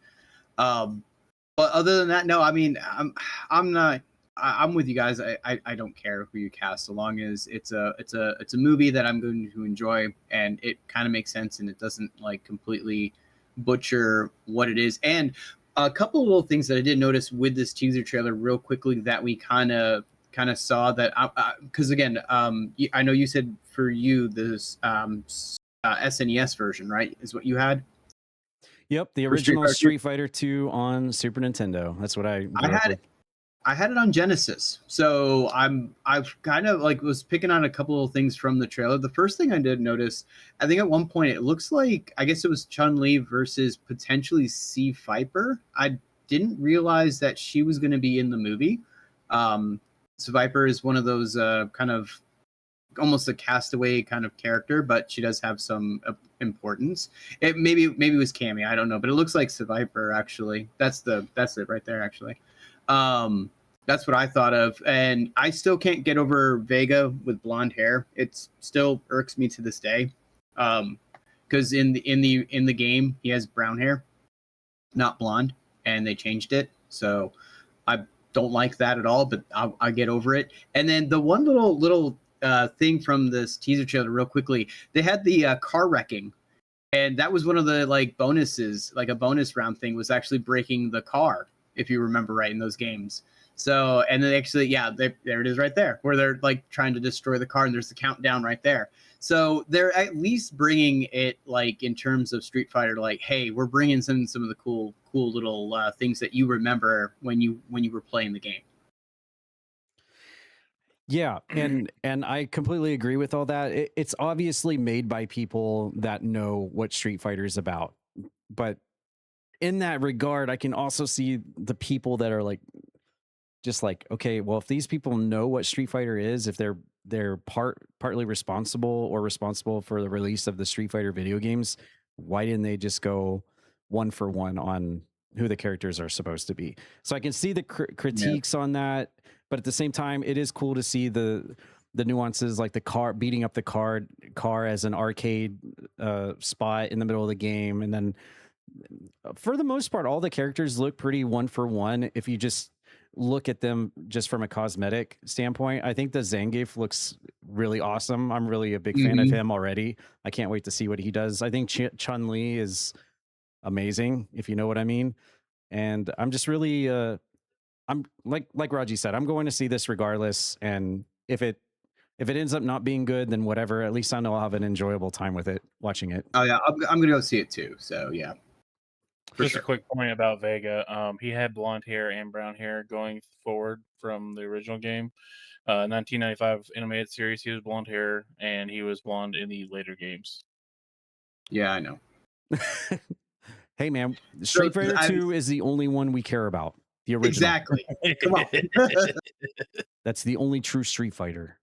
But other than that, no. I mean, I'm not. I'm with you guys. I don't care who you cast, so long as it's a movie that I'm going to enjoy and it kind of makes sense and it doesn't like completely butcher what it is. And a couple of little things that I did notice with this teaser trailer, real quickly, that we kind of saw that because again, I know you said for you this SNES version, right, is what you had. Yep, the original Street Fighter 2 on Super Nintendo. That's what I had. I had it on Genesis, so I've kind of like was picking on a couple of things from the trailer. The first thing I did notice, I think at one point it looks like, I guess it was Chun-Li versus potentially C. Viper. I didn't realize that she was going to be in the movie. So Viper is one of those kind of almost a castaway kind of character, but she does have some importance. It maybe it was Cammy, I don't know, but it looks like Viper actually. That's it right there actually. That's what I thought of, and I still can't get over Vega with blonde hair. It still irks me to this day, because in the game he has brown hair, not blonde, and they changed it. So I don't like that at all, but I get over it. And then the one little thing from this teaser trailer, real quickly, they had the car wrecking, and that was one of the like bonuses, like a bonus round thing, was actually breaking the car, if you remember right, in those games. So, and then actually, yeah, there it is right there, where they're like trying to destroy the car, and there's the countdown right there. So they're at least bringing it, like, in terms of Street Fighter, like, hey, we're bringing some of the cool little things that you remember when you were playing the game. Yeah, and I completely agree with all that. It's obviously made by people that know what Street Fighter is about, but in that regard, I can also see the people that are like, just like, okay, well, if these people know what Street Fighter is, if they're partly responsible for the release of the Street Fighter video games, why didn't they just go one for one on who the characters are supposed to be? So I can see the critiques on that, but at the same time, it is cool to see the nuances, like the car beating up the car as an arcade spot in the middle of the game, and then for the most part, all the characters look pretty one for one. If you just look at them just from a cosmetic standpoint, I think the Zangief looks really awesome. I'm really a big fan of him already. I can't wait to see what he does. I think Chun-Li is amazing, if you know what I mean. And I'm just really, I'm like Raji said, I'm going to see this regardless. And if it ends up not being good, then whatever. At least I know I'll have an enjoyable time with it, watching it. Oh yeah, I'm gonna go see it too. So yeah. Just a quick point about Vega. He had blonde hair and brown hair going forward from the original game. 1995 animated series, he was blonde hair, and he was blonde in the later games. Yeah, I know. Hey, man, Street Fighter 2 is the only one we care about. The original. Exactly. Come on. That's the only true Street Fighter.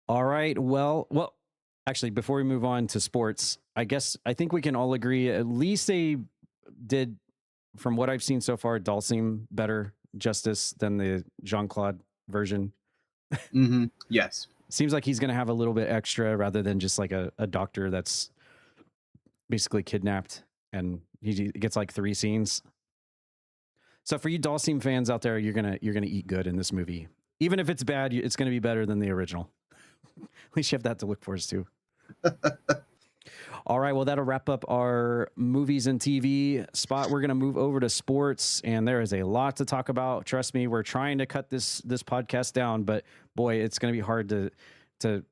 All right. Well, actually, before we move on to sports, I think we can all agree at least they did, from what I've seen so far, Dalsim better justice than the Jean-Claude version. Yes. Seems like he's going to have a little bit extra rather than just like a doctor that's basically kidnapped, and he gets like 3 scenes. So for you Dalsim fans out there, you're gonna eat good in this movie. Even if it's bad, it's going to be better than the original. At least you have that to look forward to. All right, well, that'll wrap up our movies and TV spot. We're going to move over to sports, and there is a lot to talk about. Trust me, we're trying to cut this podcast down, but boy, it's going to be hard to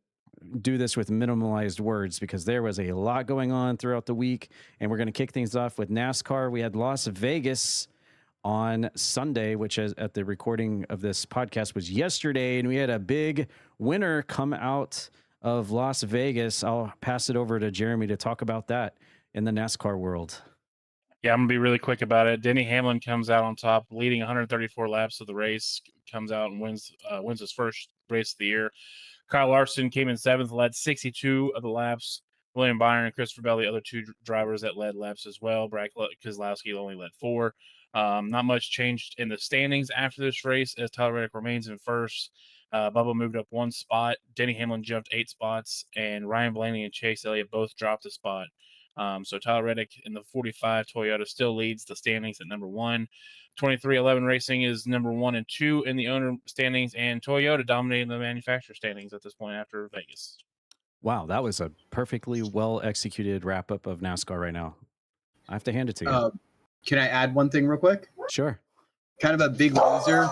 do this with minimalized words because there was a lot going on throughout the week, and we're going to kick things off with NASCAR. We had Las Vegas on Sunday, which is at the recording of this podcast was yesterday, and we had a big winner come out of Las Vegas. I'll pass it over to Jeremy to talk about that in the NASCAR world. Yeah, I'm going to be really quick about it. Denny Hamlin comes out on top, leading 134 laps of the race, comes out and wins his first race of the year. Kyle Larson came in 7th, led 62 of the laps. William Byron and Christopher Bell, the other 2 drivers that led laps as well. Brad Keselowski only led 4. Not much changed in the standings after this race, as Tyler Reddick remains in first. Bubba moved up 1 spot. Denny Hamlin jumped 8 spots, and Ryan Blaney and Chase Elliott both dropped a spot. So Tyler Reddick in the 45 Toyota still leads the standings at number 1. 2311 Racing is number 1 and 2 in the owner standings, and Toyota dominating the manufacturer standings at this point after Vegas. Wow, that was a perfectly well executed wrap up of NASCAR right now. I have to hand it to you. Can I add one thing real quick? Sure. Kind of a big loser.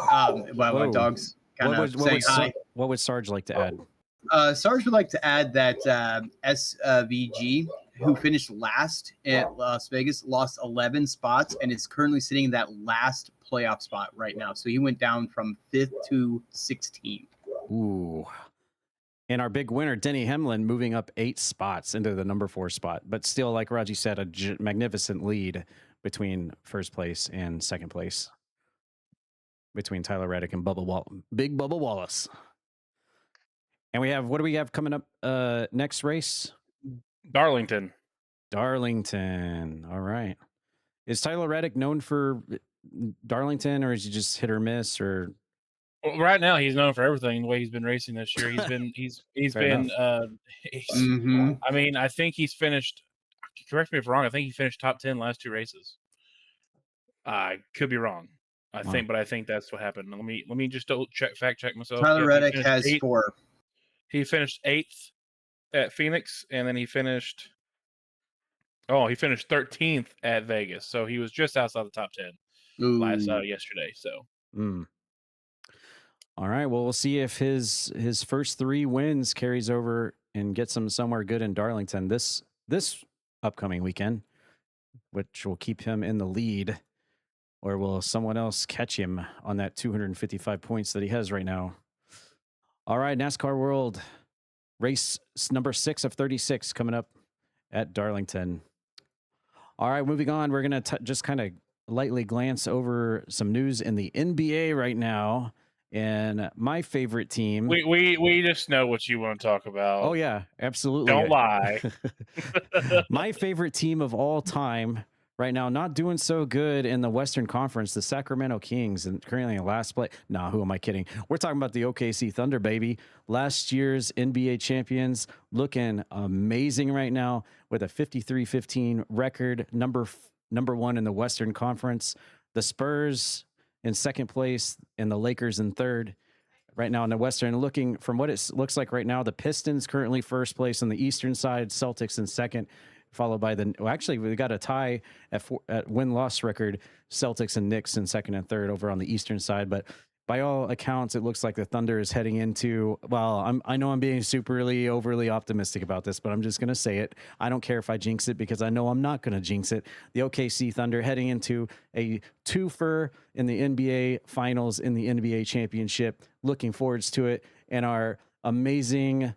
My dog's kind of saying hi. What would Sarge like to add? Sarge would like to add that SVG, who finished last at Las Vegas, lost 11 spots and is currently sitting in that last playoff spot right now. So he went down from 5th to 16th. Ooh. And our big winner, Denny Hamlin, moving up 8 spots into the number 4 spot. But still, like Raji said, a magnificent lead between first place and second place. Between Tyler Reddick and Big Bubba Wallace. And we have, what do we have coming up next race? Darlington. All right. Is Tyler Reddick known for Darlington, or is he just hit or miss? Or well, right now he's known for everything. The way he's been racing this year, he's been. I mean, I think he's finished. Correct me if I'm wrong. I think he finished top 10 last 2 races. I could be wrong. I think that's what happened. Let me just fact check myself. Tyler Reddick has 4. He finished 8th at Phoenix, and then he finished 13th at Vegas. So he was just outside the top 10 yesterday. So all right. Well, we'll see if his first 3 wins carries over and gets him somewhere good in Darlington this upcoming weekend, which will keep him in the lead. Or will someone else catch him on that 255 points that he has right now? All right, NASCAR World race number 6 of 36 coming up at Darlington. All right, moving on. We're going to just kind of lightly glance over some news in the NBA right now. And my favorite team. We just know what you want to talk about. Oh, yeah, absolutely. Don't lie. My favorite team of all time right now, not doing so good in the Western Conference, the Sacramento Kings, and currently in last place. Nah, who am I kidding? We're talking about the OKC Thunder, baby. Last year's NBA champions, looking amazing right now with a 53-15 record, number 1 in the Western Conference. The Spurs in second place, and the Lakers in third. Right now in the Western, looking from what it looks like right now, the Pistons currently first place on the Eastern side, Celtics in second. Followed by actually, we got a tie at win-loss record, Celtics and Knicks in second and third over on the Eastern side. But by all accounts, it looks like the Thunder is heading into, well, I know I'm being overly optimistic about this, but I'm just going to say it. I don't care if I jinx it because I know I'm not going to jinx it. The OKC Thunder heading into a twofer in the NBA Finals in the NBA Championship. Looking forwards to it. And our amazing...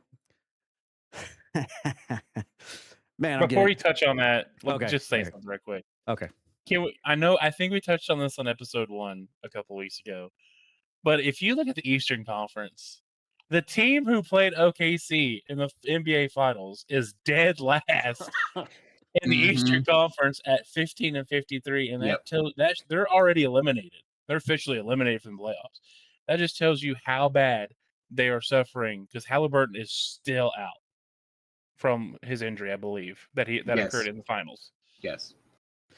Man, before you touch on that, let's just say something real quick. Okay. I think we touched on this on episode 1 a couple weeks ago. But if you look at the Eastern Conference, the team who played OKC in the NBA Finals is dead last in the Eastern Conference at 15-53, and they're already eliminated. They're officially eliminated from the playoffs. That just tells you how bad they are suffering because Halliburton is still out from his injury, I believe, that occurred in the finals. Yes.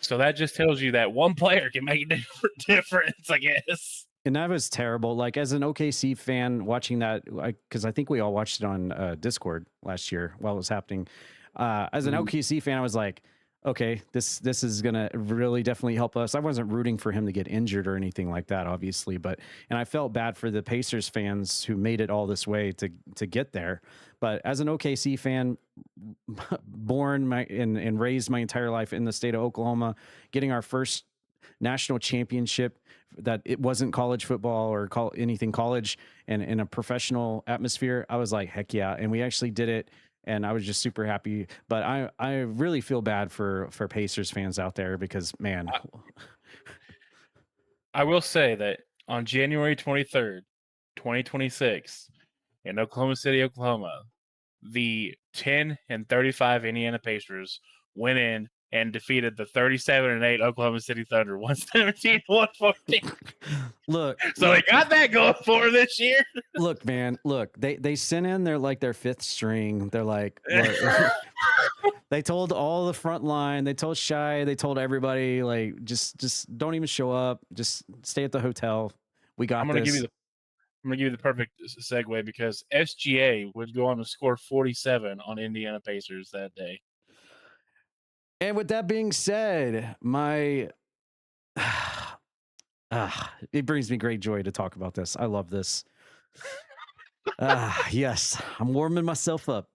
So that just tells you that one player can make a difference, I guess. And that was terrible. Like, as an OKC fan watching that, because I think we all watched it on Discord last year while it was happening. As an OKC fan, I was like, okay, this is going to really definitely help us. I wasn't rooting for him to get injured or anything like that, obviously. And I felt bad for the Pacers fans who made it all this way to get there. But as an OKC fan, born and raised my entire life in the state of Oklahoma, getting our first national championship that it wasn't college football or anything college and in a professional atmosphere, I was like, heck yeah. And we actually did it. And I was just super happy. But I really feel bad for Pacers fans out there because, man. I will say that on January 23rd, 2026, in Oklahoma City, Oklahoma, the 10-35 Indiana Pacers went in, and defeated the 37-8 Oklahoma City Thunder 117-114. Look, so they got that going for this year. Look, man, they sent in their fifth string. They're like, look, they told all the front line, they told Shy, they told everybody, like, just don't even show up, just stay at the hotel. We got I'm gonna this. give you the perfect segue because SGA would go on to score 47 on Indiana Pacers that day. And with that being said, it brings me great joy to talk about this. I love this. Yes, I'm warming myself up.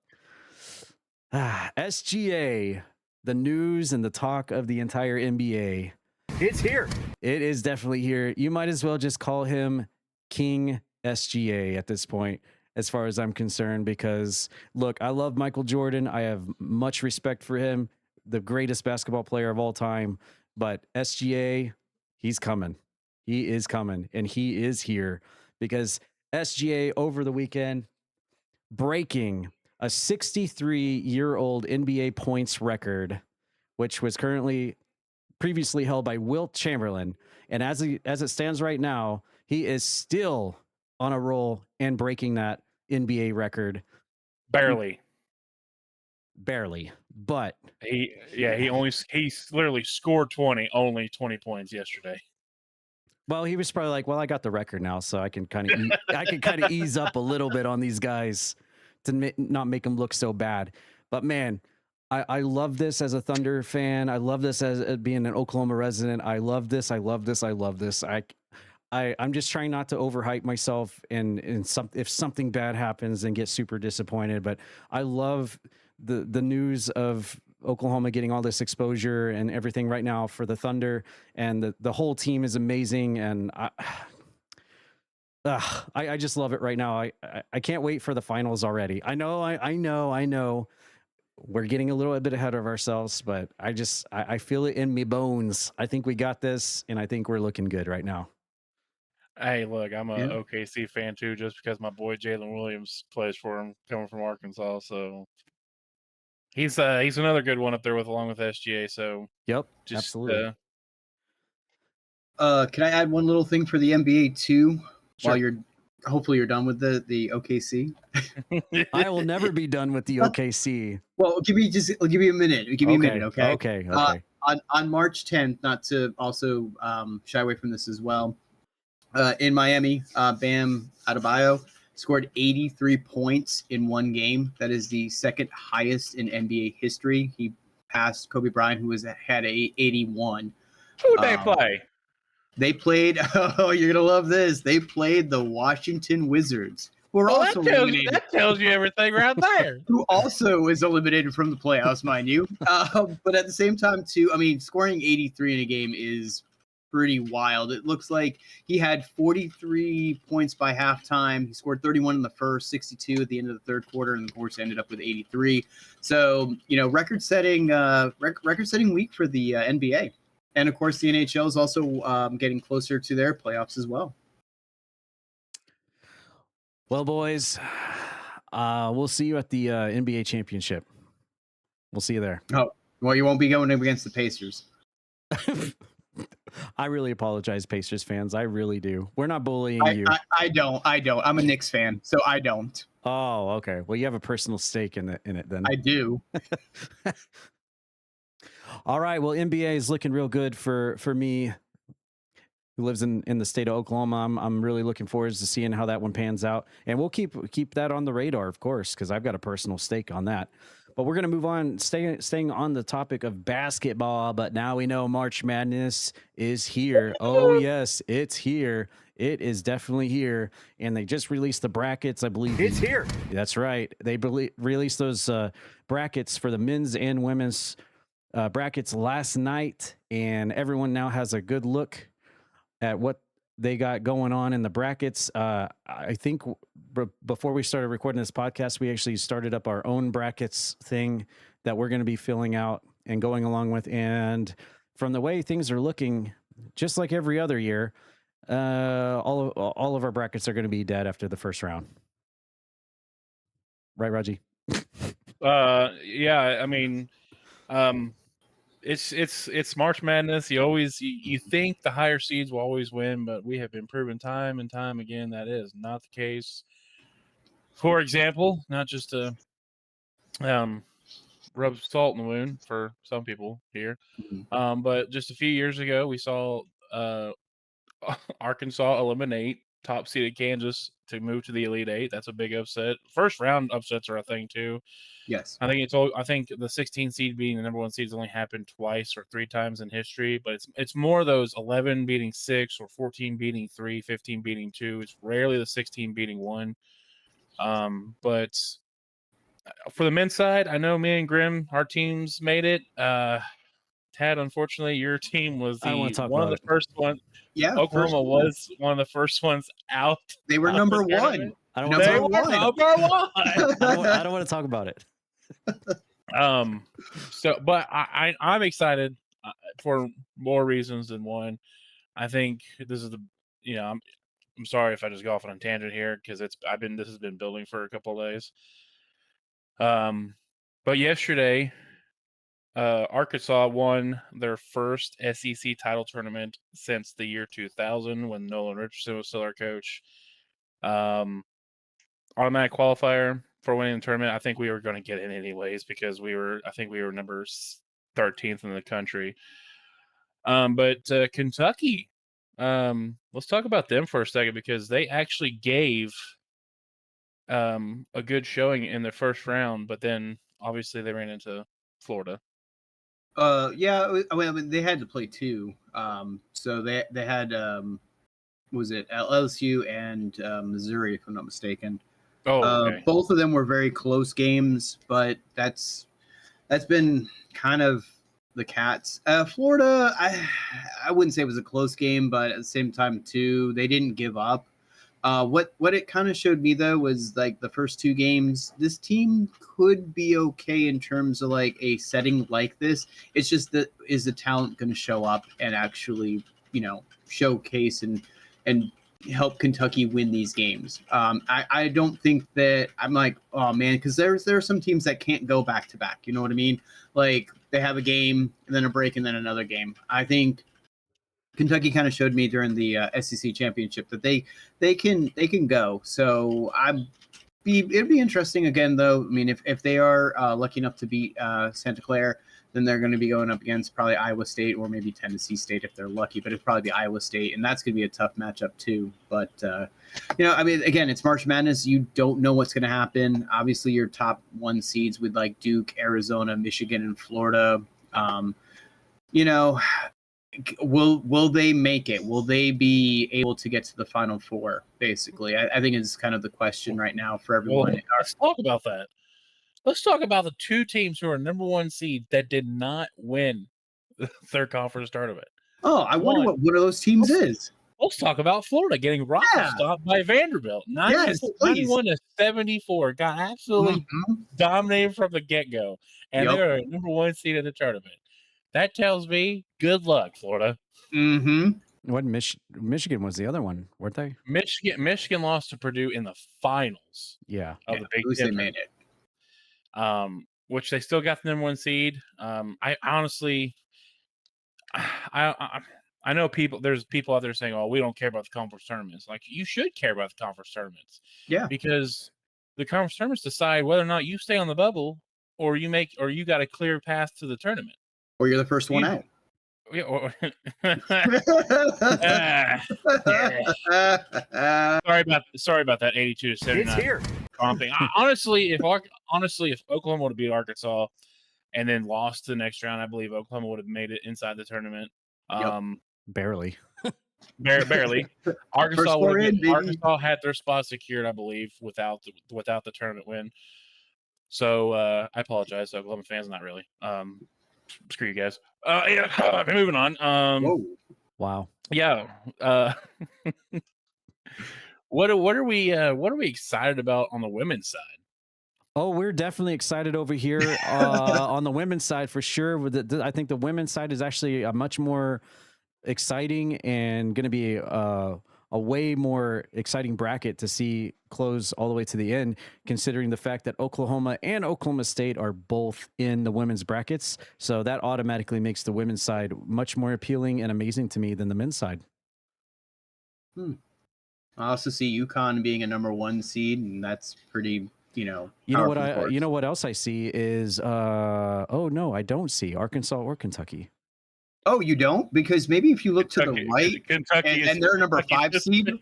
SGA, the news and the talk of the entire NBA. It's here. It is definitely here. You might as well just call him King SGA at this point, as far as I'm concerned, because look, I love Michael Jordan. I have much respect for him, the greatest basketball player of all time. But SGA, he's coming. He is coming, and he is here because SGA over the weekend breaking a 63-year-old NBA points record, which was previously held by Wilt Chamberlain. And as it stands right now, he is still on a roll and breaking that NBA record. Barely, but he literally scored only 20 points yesterday. Well, he was probably like, well, I got the record now, so I can kind of ease up a little bit on these guys to not make them look so bad. But man, I love this as a Thunder fan. I love this as being an Oklahoma resident. I love this. I'm just trying not to overhype myself and if something bad happens and get super disappointed. But I love the news of Oklahoma getting all this exposure and everything right now for the Thunder, and the whole team is amazing. And I just love it right now. I can't wait for the finals already. I know we're getting a little bit ahead of ourselves, but I feel it in me bones. I think we got this, and I think we're looking good right now. Hey, look, I'm a OKC fan too, just because my boy Jalen Williams plays for him, coming from Arkansas. So he's another good one up there along with SGA. So yep, absolutely. Can I add one little thing for the NBA too? Sure. While hopefully you're done with the OKC. I will never be done with the OKC. Well, I'll give you a minute. Okay. On March 10th, not to also shy away from this as well. In Miami, Bam Adebayo scored 83 points in one game. That is the second highest in NBA history. He passed Kobe Bryant, who had 81. Who'd they play? They played. Oh, you're gonna love this. They played the Washington Wizards, who are also eliminated. That tells you everything right there. Who also is eliminated from the playoffs, mind you. But at the same time, too, I mean, scoring 83 in a game is pretty wild. It looks like he had 43 points by halftime. He scored 31 in the first, 62 at the end of the third quarter, and of course ended up with 83. So, record-setting week for the NBA. And of course, the NHL is also getting closer to their playoffs as well. Well, boys, we'll see you at the NBA championship. We'll see you there. Oh, well, you won't be going against the Pacers. I really apologize, Pacers fans. I really do. We're not bullying you. I don't. I'm a Knicks fan, so I don't. Oh, okay. Well, you have a personal stake in it then. I do. All right. Well, NBA is looking real good for me, who lives in the state of Oklahoma. I'm really looking forward to seeing how that one pans out, and we'll keep that on the radar, of course, because I've got a personal stake on that. But we're going to move on, staying on the topic of basketball. But now we know March Madness is here. Oh, yes, it's here. It is definitely here. And they just released the brackets, I believe. It's here. That's right. They released those brackets for the men's and women's brackets last night. And everyone now has a good look at what they got going on in the brackets. I think before we started recording this podcast, we actually started up our own brackets thing that we're going to be filling out and going along with. And from the way things are looking, just like every other year, all of our brackets are going to be dead after the first round. Right, Raji? Yeah, I mean, It's March Madness. You think the higher seeds will always win, but we have been proven time and time again that is not the case. For example, not just to rub salt in the wound for some people here, but just a few years ago we saw Arkansas eliminate top-seeded Kansas to move to the Elite Eight. That's a big upset. First round upsets are a thing too. Yes. I think the 16 seed beating the number 1 seed has only happened twice or 3 times in history, but it's more those 11 beating 6 or 14 beating 3, 15 beating 2. It's rarely the 16 beating 1. But for the men's side, I know me and Grim, our teams made it. Tad, unfortunately, your team was one of the first ones. Yeah, Oklahoma was one of the first ones out. They were number one. I don't They were number one. I don't want to talk about it. So, but I'm excited for more reasons than one. I think this is I'm sorry if I just go off on a tangent here because this has been building for a couple of days. But yesterday, Arkansas won their first SEC title tournament since the year 2000 when Nolan Richardson was still our coach. Automatic qualifier for winning the tournament. I think we were going to get in anyways because I think we were number 13th in the country. But Kentucky, let's talk about them for a second because they actually gave a good showing in the first round, but then obviously they ran into Florida. Yeah, I mean, they had to play 2. So they had was it LSU and Missouri, if I'm not mistaken. Oh, okay. Both of them were very close games, but that's been kind of the Cats. Florida, I wouldn't say it was a close game, but at the same time too, they didn't give up. What it kind of showed me though was like the first 2 games, this team could be okay in terms of like a setting like this. It's just that is the talent going to show up and actually, showcase and help Kentucky win these games. I don't think that I'm like, oh man, because there are some teams that can't go back to back. You know what I mean? Like they have a game and then a break and then another game. I think Kentucky kind of showed me during the SEC championship that they can go. So it'd be interesting again though. I mean, if they are lucky enough to beat Santa Clara, then they're going to be going up against probably Iowa State or maybe Tennessee State if they're lucky. But it'd probably be Iowa State, and that's going to be a tough matchup too. But I mean, again, it's March Madness. You don't know what's going to happen. Obviously, your top 1 seeds with like Duke, Arizona, Michigan, and Florida. Will they make it? Will they be able to get to the Final Four? Basically, I think is kind of the question right now for everyone. Well, let's talk about that. Let's talk about the 2 teams who are number 1 seed that did not win their conference tournament. Oh, I wonder what one of those teams is. Let's talk about Florida getting stopped by Vanderbilt. 91-74. Got absolutely dominated from the get-go. And they're a number 1 seed in the tournament. That tells me good luck, Florida. What Michigan was the other one, weren't they? Michigan lost to Purdue in the finals. Yeah. Of the Big Ten. They made it. Which they still got the number 1 seed. I honestly, I know there's people out there saying, "Oh, we don't care about the conference tournaments." Like you should care about the conference tournaments. Yeah. Because the conference tournaments decide whether or not you stay on the bubble or you got a clear path to the tournament. Or you're the first one out. Yeah. Sorry about that. 82-79. It's here. Honestly, if Oklahoma would have beat Arkansas and then lost the next round, I believe Oklahoma would have made it inside the tournament. Barely. Barely. Arkansas had their spot secured, I believe, without the tournament win. So I apologize to Oklahoma fans. Not really. Screw you guys. Moving on. Wow. Yeah. What are we excited about on the women's side? Oh, we're definitely excited over here on the women's side for sure. I think the women's side is actually a much more exciting and going to be a a way more exciting bracket to see close all the way to the end, considering the fact that Oklahoma and Oklahoma State are both in the women's brackets. So that automatically makes the women's side much more appealing and amazing to me than the men's side. I also see UConn being a number 1 seed, and that's pretty, you know what else I see is oh no, I don't see Arkansas or Kentucky. Oh, you don't? Because maybe if you look Kentucky, to the right, Kentucky and they're number 5 seed.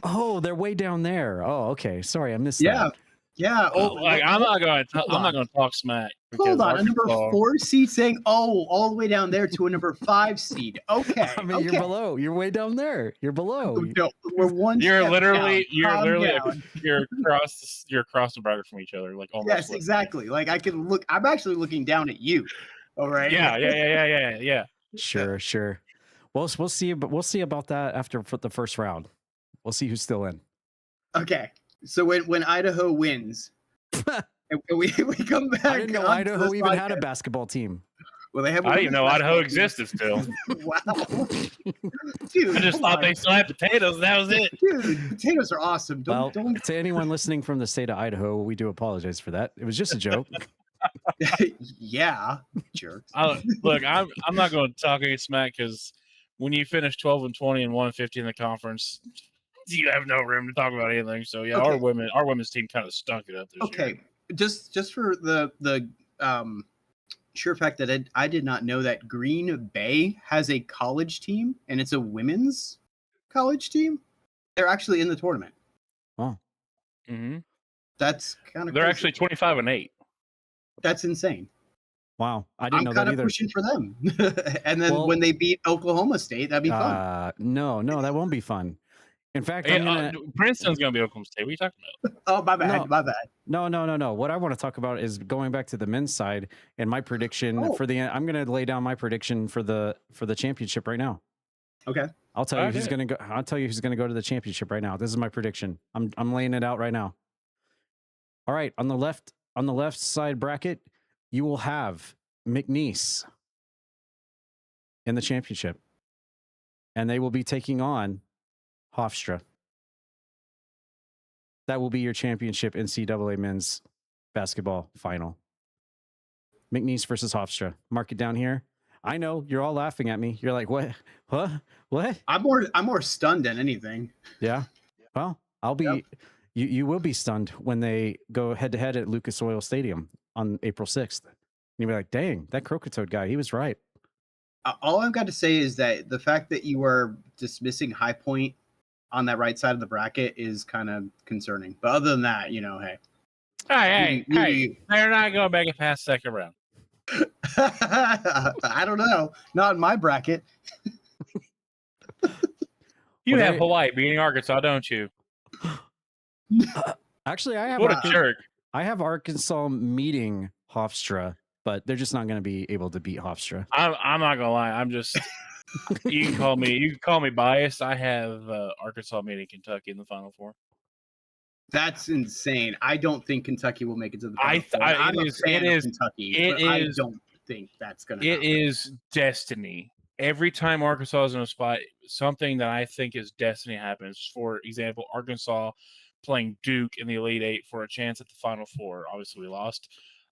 Oh, they're way down there. Oh, okay. Sorry, I missed that. Yeah. Oh, like I'm not going to talk smack. Hold on, a number 4 seed saying, "Oh, all the way down there to a number 5 seed." Okay, I mean, you're below. You're way down there. You're below. No, we're one. You're literally down. you're across the bracket from each other, like almost. Yes, exactly. Like I can look. I'm actually looking down at you. All right. Yeah. Sure. Well, we'll see. But we'll see about that after the first round. We'll see who's still in. Okay. So when Idaho wins, and we come back. I didn't know Idaho even had a basketball team. Well, they have. I didn't even know Idaho existed still. Wow. Dude, I just thought they still had potatoes. And that was it. Dude, potatoes are awesome. Don't. To anyone listening from the state of Idaho, we do apologize for that. It was just a joke. Yeah, jerks. Look, I'm not going to talk any smack because when you finish 12-20 and 150 in the conference, you have no room to talk about anything. So yeah, Okay. our women's team kind of stunk it up this year. Okay, just for the sure fact that I did not know that Green Bay has a college team and it's a women's college team. They're actually in the tournament. Oh, that's kind of. They're actually 25-8. That's insane. Wow, I didn't know that I'm kind either. of pushing for them. And then when they beat Oklahoma State, that'd be fun. No, that won't be fun. In fact, Princeton's going to be Oklahoma State. What are you talking about? Oh, my bad. No. What I want to talk about is going back to the men's side and my prediction for the. I'm going to lay down my prediction for the championship right now. Okay. I'll tell you who's going to go. I'll tell you who's going to go to the championship right now. This is my prediction. I'm laying it out right now. All right, on the left side bracket, you will have McNeese in the championship, and they will be taking on Hofstra. That will be your championship NCAA men's basketball final. McNeese versus Hofstra. Mark it down here. I know you're all laughing at me. You're like, what? Huh? What? I'm more stunned than anything. Yeah. Well, I'll be. Yep. You will be stunned when they go head to head at Lucas Oil Stadium on April 6th. And you'll be like, dang, that Croakitoad guy, he was right. All I've got to say is that the fact that you are dismissing High Point on that right side of the bracket is kind of concerning. But other than that, hey. Hey, they're not going back past second round. I don't know. Not in my bracket. You have Hawaii beating Arkansas, don't you? Actually, I have. What a jerk. I have Arkansas meeting Hofstra, but they're just not going to be able to beat Hofstra. I'm not gonna lie. I'm just. You can call me biased. I have Arkansas meeting Kentucky in the Final Four. That's insane. I don't think Kentucky will make it to the Final Four. I'm a fan of Kentucky, but I don't think that's going to happen. It is destiny. Every time Arkansas is in a spot, something that I think is destiny happens. For example, Arkansas playing Duke in the Elite Eight for a chance at the Final Four. Obviously, we lost.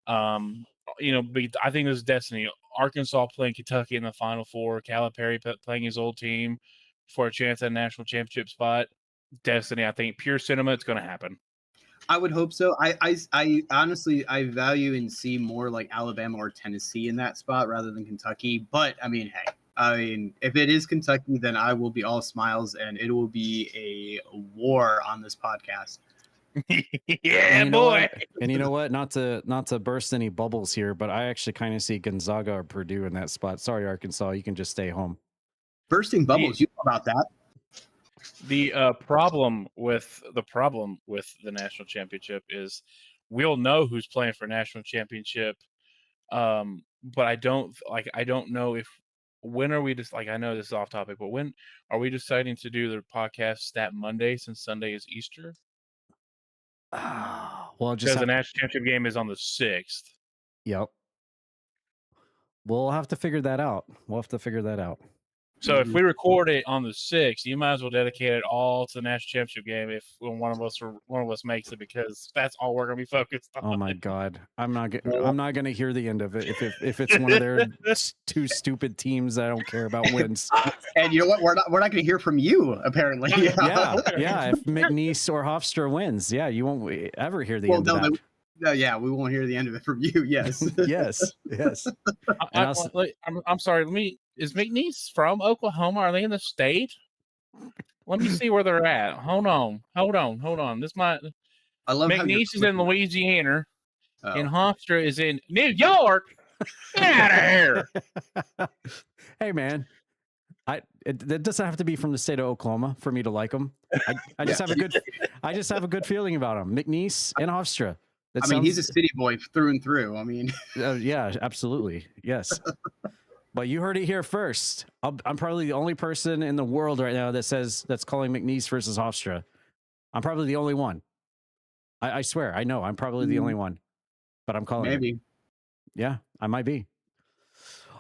But I think this is destiny. Arkansas playing Kentucky in the Final Four. Calipari playing his old team for a chance at a national championship spot. Destiny. I think pure cinema. It's going to happen. I would hope so. I honestly value and see more like Alabama or Tennessee in that spot rather than Kentucky. But if it is Kentucky, then I will be all smiles and it will be a war on this podcast. Yeah, boy. And you know what? Not to burst any bubbles here, but I actually kind of see Gonzaga or Purdue in that spot. Sorry, Arkansas, you can just stay home. Bursting bubbles, you know about that. The problem with the national championship is we'll know who's playing for national championship, but I don't know when are we just I know this is off topic, but when are we deciding to do the podcast that Monday since Sunday is Easter? Well, just because the national championship game is on the 6th. Yep. We'll have to figure that out. So if we record it on the 6th, you might as well dedicate it all to the national championship game if one of us makes it, because that's all we're gonna be focused on. Oh my God, I'm not gonna hear the end of it if it's one of their two stupid teams that I don't care about wins. And you know what? We're not going to hear from you apparently. Yeah. If McNeese or Hofstra wins, you won't ever hear the end of that. No, yeah, we won't hear the end of it from you. Yes. yes. I'm sorry. Is McNeese from Oklahoma? Are they in the state? Let me see where they're at. Hold on. This might. I love McNeese is in Louisiana, and Hofstra is in New York. Get out of here! Hey, man. It doesn't have to be from the state of Oklahoma for me to like them. I just have a good feeling about them. McNeese and Hofstra. He's a city boy through and through. Yeah, absolutely. Yes. But you heard it here first. I'm probably the only person in the world right now that's calling McNeese versus Hofstra. I'm probably the only one. I swear, I know I'm probably the only one, but I'm calling maybe. it. Yeah, I might be.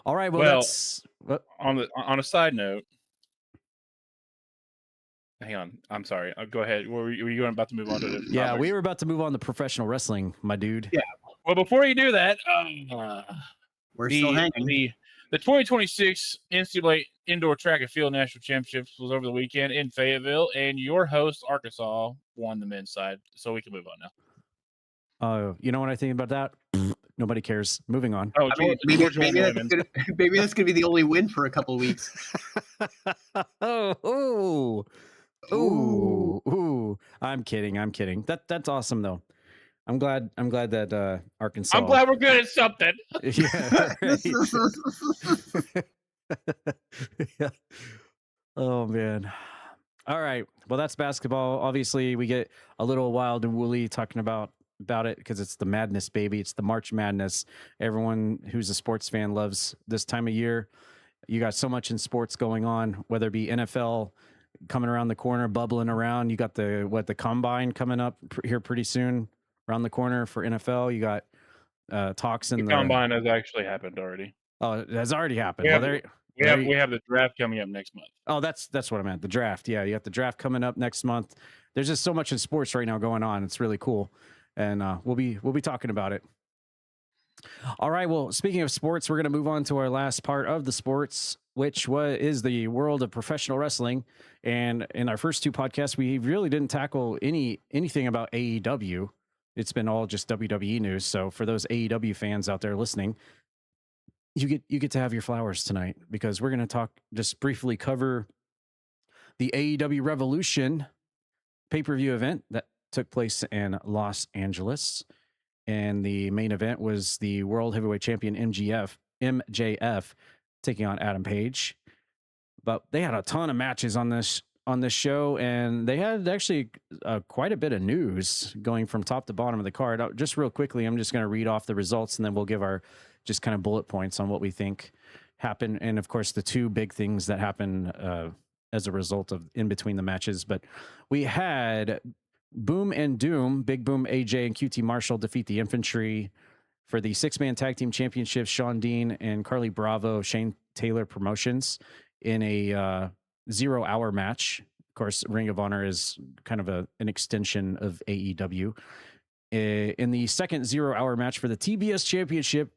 All right. Well, on a side note. Hang on. I'm sorry. Go ahead. Were you about to move on to the Yeah, we were about to move on to professional wrestling, my dude. Yeah. Well, before you do that, we're still hanging. The 2026 NCAA Indoor Track and Field National Championships was over the weekend in Fayetteville, and your host, Arkansas, won the men's side. So we can move on now. You know what I think about that? Nobody cares. Moving on. Oh, maybe that's going to be the only win for a couple of weeks. Ooh. I'm kidding. That's awesome though. I'm glad that Arkansas. I'm glad we're good at something. Yeah. Right. Yeah. Oh man. All right. Well, that's basketball. Obviously, we get a little wild and woolly talking about it because it's the madness, baby. It's the March Madness. Everyone who's a sports fan loves this time of year. You got so much in sports going on, whether it be NFL coming around the corner, bubbling around. You got the combine coming up here pretty soon around the corner for NFL. You got talks in the combine has actually happened already. Oh, it has already happened. We have the draft coming up next month. Oh, that's what I meant. The draft. Yeah, you got the draft coming up next month. There's just so much in sports right now going on. It's really cool. And we'll be talking about it. All right. Well, speaking of sports, we're going to move on to our last part of the sports, which is the world of professional wrestling. And in our first two podcasts, we really didn't tackle anything about AEW. It's been all just WWE news. So for those AEW fans out there listening, you get to have your flowers tonight, because we're going to just briefly cover the AEW Revolution pay-per-view event that took place in Los Angeles. And the main event was the World Heavyweight Champion MJF taking on Adam Page. But they had a ton of matches on this show, and they had actually quite a bit of news going from top to bottom of the card. Just real quickly, I'm just going to read off the results, and then we'll give our just kind of bullet points on what we think happened. And of course, the two big things that happened as a result of in between the matches. But we had Boom and Doom, Big Boom AJ and QT Marshall defeat the Infantry for the 6-man tag team championships. Sean Dean and Carly Bravo, Shane Taylor Promotions, in a 0-hour match. Of course, Ring of Honor is kind of an extension of AEW. In the second 0-hour match for the TBS Championship,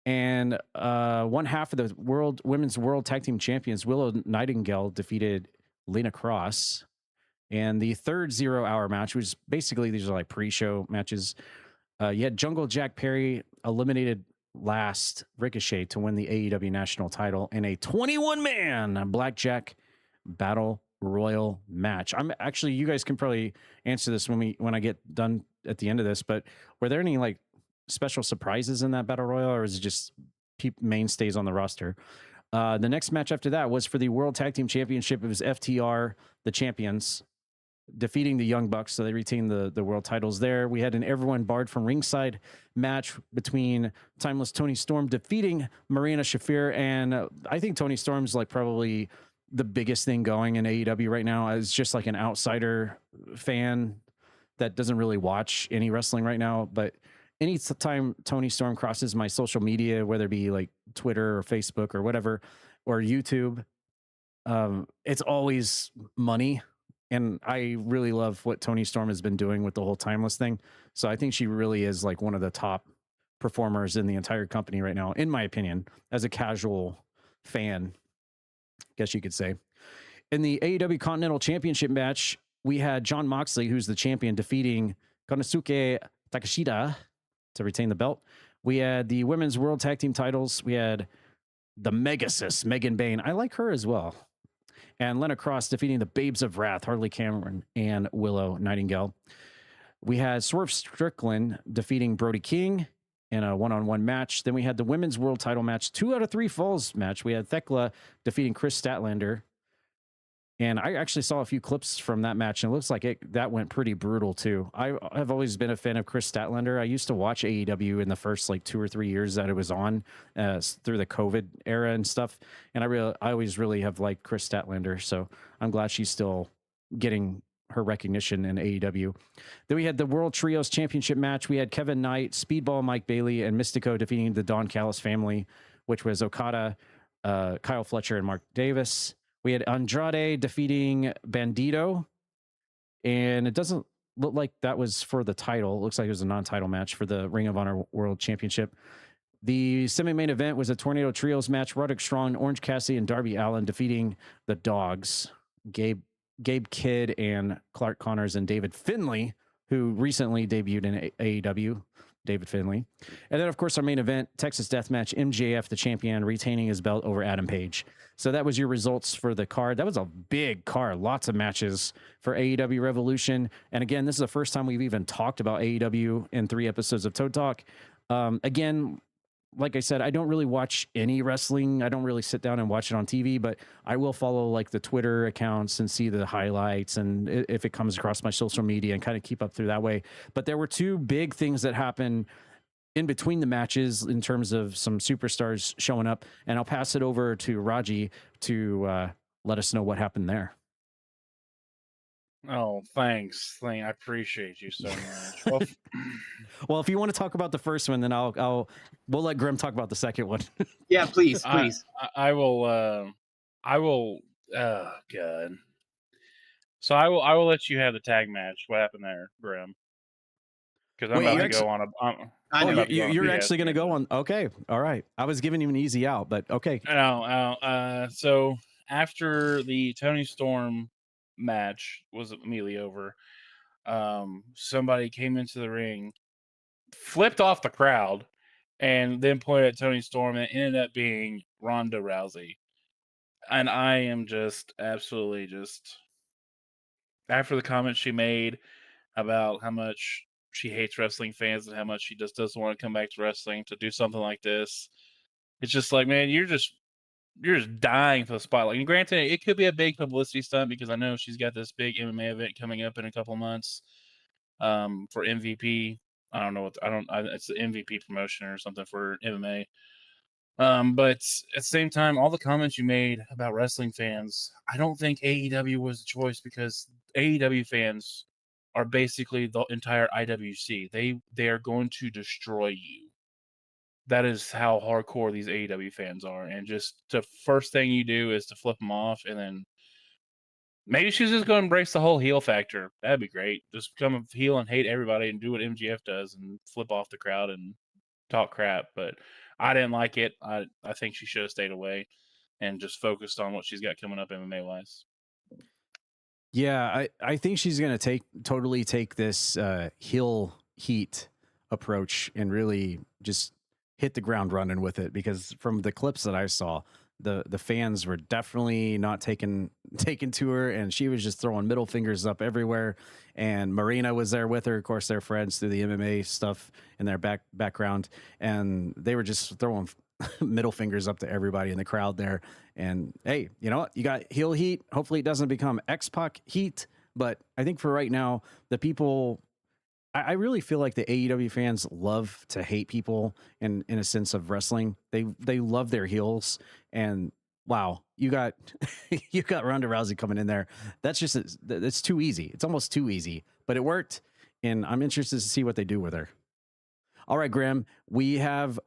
and one half of the women's world tag team champions, Willow Nightingale, defeated Lena Cross. And the third 0-hour match, which is basically, these are like pre-show matches. You had Jungle Jack Perry eliminated last Ricochet to win the AEW national title in a 21-man Blackjack Battle Royal match. You guys can probably answer this when I get done at the end of this, but were there any like special surprises in that Battle Royal, or is it just mainstays on the roster? The next match after that was for the World Tag Team Championship. It was FTR, the champions, defeating the Young Bucks, so they retained the world titles there. We had an everyone barred from ringside match between Timeless Tony Storm defeating Marina Shafir, and I think Tony Storm's like probably the biggest thing going in AEW right now, as just like an outsider fan that doesn't really watch any wrestling right now. But anytime Tony Storm crosses my social media, whether it be like Twitter or Facebook or whatever, or YouTube, it's always money. And I really love what Toni Storm has been doing with the whole timeless thing. So I think she really is like one of the top performers in the entire company right now, in my opinion, as a casual fan, guess you could say. In the AEW Continental Championship match, we had Jon Moxley, who's the champion, defeating Konosuke Takeshita to retain the belt. We had the women's world tag team titles. We had the Megasis, Megan Bayne. I like her as well. And Lena Cross defeating the Babes of Wrath, Harley Cameron and Willow Nightingale. We had Swerve Strickland defeating Brody King in a one-on-one match. Then we had the women's world title match, 2 out of 3 falls match. We had Thekla defeating Chris Statlander. And I actually saw a few clips from that match, and it looks like that went pretty brutal too. I have always been a fan of Chris Statlander. I used to watch AEW in the first like 2 or 3 years that it was on through the COVID era and stuff. And I always really have liked Chris Statlander. So I'm glad she's still getting her recognition in AEW. Then we had the World Trios Championship match. We had Kevin Knight, Speedball Mike Bailey, and Mystico defeating the Don Callis family, which was Okada, Kyle Fletcher, and Mark Davis. We had Andrade defeating Bandito, and it doesn't look like that was for the title. It looks like it was a non-title match for the Ring of Honor World Championship. The semi-main event was a Tornado Trios match. Roderick Strong, Orange Cassidy, and Darby Allin defeating the Dogs, Gabe Kidd, and Clark Connors, and David Finlay, who recently debuted in AEW. David Finlay. And then, of course, our main event, Texas Deathmatch, MJF, the champion, retaining his belt over Adam Page. So that was your results for the card. That was a big card. Lots of matches for AEW Revolution. And again, this is the first time we've even talked about AEW in 3 episodes of Toad Talk. Again, like I said, I don't really watch any wrestling. I don't really sit down and watch it on TV, but I will follow like the Twitter accounts and see the highlights, and if it comes across my social media, and kind of keep up through that way. But there were 2 big things that happened in between the matches in terms of some superstars showing up, and I'll pass it over to Raji to let us know what happened there. Oh, thanks. I appreciate you so much. Well, if you want to talk about the first one, then we'll let Grem talk about the second one. Yeah, please. I will. God. So I will let you have the tag match. What happened there, Grem? Because I'm about to go on a. You're actually going to go on. Okay, all right. I was giving you an easy out, but okay. No. So after the Toni Storm match was immediately over, somebody came into the ring, flipped off the crowd, and then pointed at Toni Storm, and it ended up being Ronda Rousey. And I am just absolutely after the comments she made about how much she hates wrestling fans and how much she just doesn't want to come back to wrestling, to do something like this, it's just like, man, you're just dying for the spotlight. And granted, it could be a big publicity stunt, because I know she's got this big MMA event coming up in a couple months for MVP. I don't know it's the MVP promotion or something for MMA. But at the same time, all the comments you made about wrestling fans, I don't think AEW was the choice, because AEW fans are basically the entire IWC. They are going to destroy you. That is how hardcore these AEW fans are. And just the first thing you do is to flip them off, and then maybe she's just going to embrace the whole heel factor. That'd be great. Just become a heel and hate everybody and do what MGF does and flip off the crowd and talk crap. But I didn't like it. I think she should have stayed away and just focused on what she's got coming up MMA wise. Yeah, I think she's going to totally take this heel heat approach and really just hit the ground running with it, because from the clips that I saw, the fans were definitely not taking to her, and she was just throwing middle fingers up everywhere. And Marina was there with her. Of course, they're friends through the MMA stuff in their background, and they were just throwing middle fingers up to everybody in the crowd there. And hey, you know what? You got heel heat. Hopefully it doesn't become X-Pac heat, but I think for right now, the people, I really feel like the AEW fans love to hate people in a sense of wrestling. They love their heels, and wow, you got Ronda Rousey coming in there. That's too easy. It's almost too easy, but it worked, and I'm interested to see what they do with her. All right, Graham, we had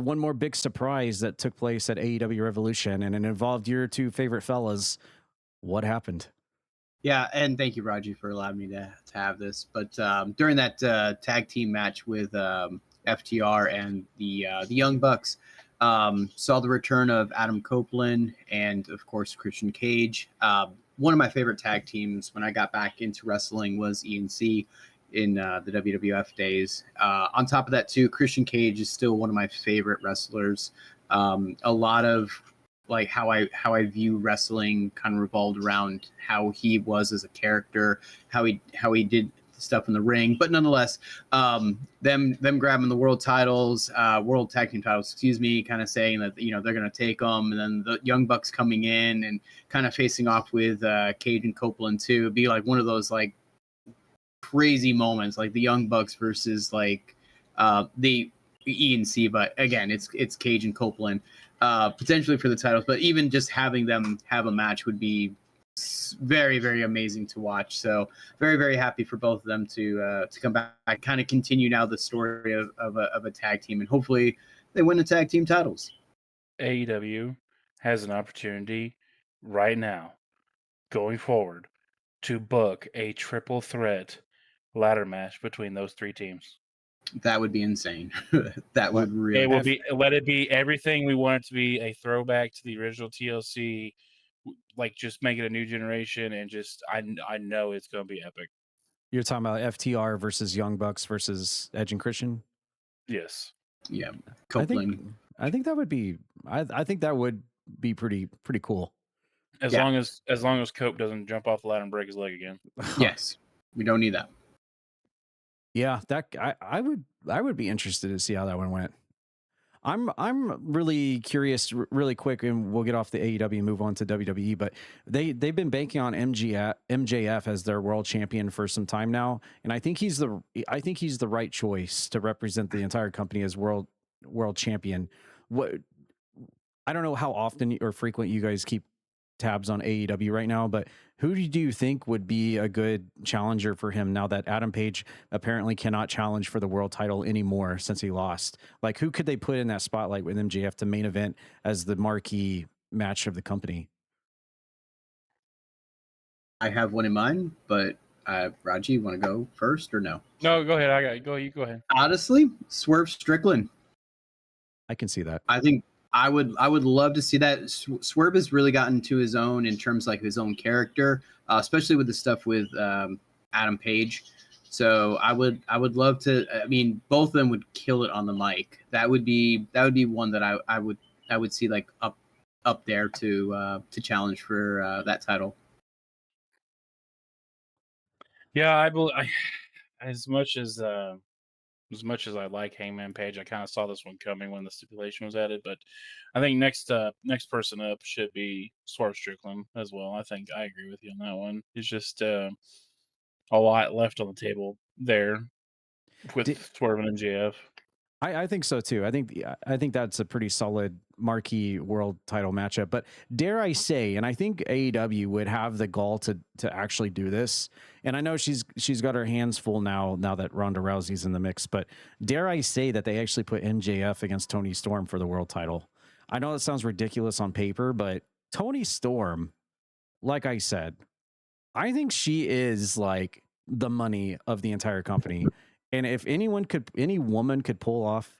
one more big surprise that took place at AEW Revolution, and it involved your two favorite fellas. What happened? Yeah, and thank you, Raji, for allowing me to have this. But during that tag team match with FTR and the Young Bucks, saw the return of Adam Copeland and, of course, Christian Cage. One of my favorite tag teams when I got back into wrestling was ENC in the WWF days. On top of that, too, Christian Cage is still one of my favorite wrestlers. A lot of like how I view wrestling kind of revolved around how he was as a character, how he did stuff in the ring, but nonetheless, them grabbing the world titles, world tag team titles, kind of saying that they're going to take them, and then the Young Bucks coming in and kind of facing off with Cage and Copeland too. It'd be like one of those like crazy moments, like the Young Bucks versus like the ENC, but again, it's Cage and Copeland. Potentially for the titles, but even just having them have a match would be very, very amazing to watch. So very, very happy for both of them to come back, kind of continue now the story of a tag team, and hopefully they win the tag team titles. AEW has an opportunity right now, going forward, to book a triple threat ladder match between those three teams. That would be insane. That would really. It would be. Let it be everything we want it to be. A throwback to the original TLC, like just make it a new generation, and just I know it's going to be epic. You're talking about FTR versus Young Bucks versus Edge and Christian. Yes. Yeah. Copeland. I think that would be. I think that would be pretty cool. As long as Cope doesn't jump off the ladder and break his leg again. Yes, we don't need that. Yeah, that I would be interested to see how that one went. I'm really curious, really quick, and we'll get off the AEW and move on to WWE. But they've been banking on MJF as their world champion for some time now, and I think he's the right choice to represent the entire company as world champion. I don't know how often or frequent you guys keep tabs on AEW right now, but who do you think would be a good challenger for him now that Adam Page apparently cannot challenge for the world title anymore since he lost? Like, who could they put in that spotlight with MJF to main event as the marquee match of the company? I have one in mind, but Raji, you want to go first or no? No, go ahead. I got go. You go ahead. Honestly, Swerve Strickland. I can see that. I think I would love to see that. Swerve has really gotten to his own in terms of like his own character, especially with the stuff with Adam Page. So I would love to. I mean, both of them would kill it on the mic. That would be one that I would see like up there to challenge for that title. Yeah, I believe. As much as I like Hangman Page, I kind of saw this one coming when the stipulation was added. But I think next person up should be Swerve Strickland as well. I think I agree with you on that one. It's just a lot left on the table there with Swerve and MJF. I think so too. I think that's a pretty solid marquee world title matchup. But dare I say, and I think AEW would have the gall to actually do this. And I know she's got her hands full now that Ronda Rousey's in the mix. But dare I say that they actually put MJF against Toni Storm for the world title? I know that sounds ridiculous on paper, but Toni Storm, like I said, I think she is like the money of the entire company. And if any woman could pull off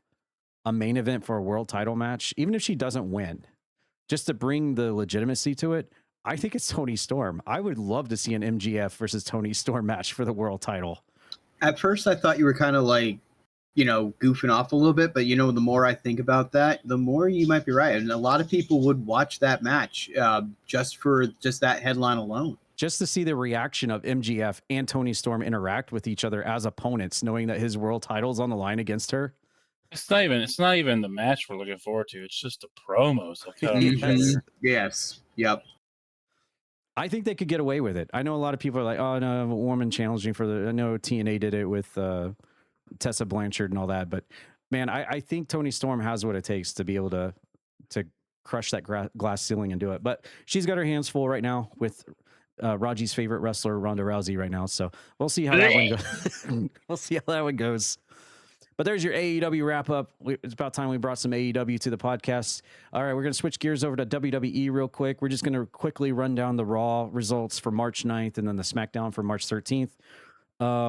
a main event for a world title match, even if she doesn't win, just to bring the legitimacy to it, I think it's Toni Storm. I would love to see an MJF versus Toni Storm match for the world title. At first, I thought you were kind of like, goofing off a little bit, but the more I think about that, the more you might be right. And a lot of people would watch that match just for that headline alone. Just to see the reaction of MJF and Toni Storm interact with each other as opponents, knowing that his world title's on the line against her. It's not even the match we're looking forward to. It's just the promos. Yes. Yep. I think they could get away with it. I know a lot of people are like, oh no, a woman challenging for the. I know TNA did it with Tessa Blanchard and all that, but man, I think Toni Storm has what it takes to be able to crush that glass ceiling and do it. But she's got her hands full right now with Raji's favorite wrestler, Ronda Rousey, right now. So we'll see how that one goes. We'll see how that one goes. But there's your AEW wrap up. It's about time we brought some AEW to the podcast. All right, we're going to switch gears over to WWE real quick. We're just going to quickly run down the Raw results for March 9th and then the SmackDown for March 13th.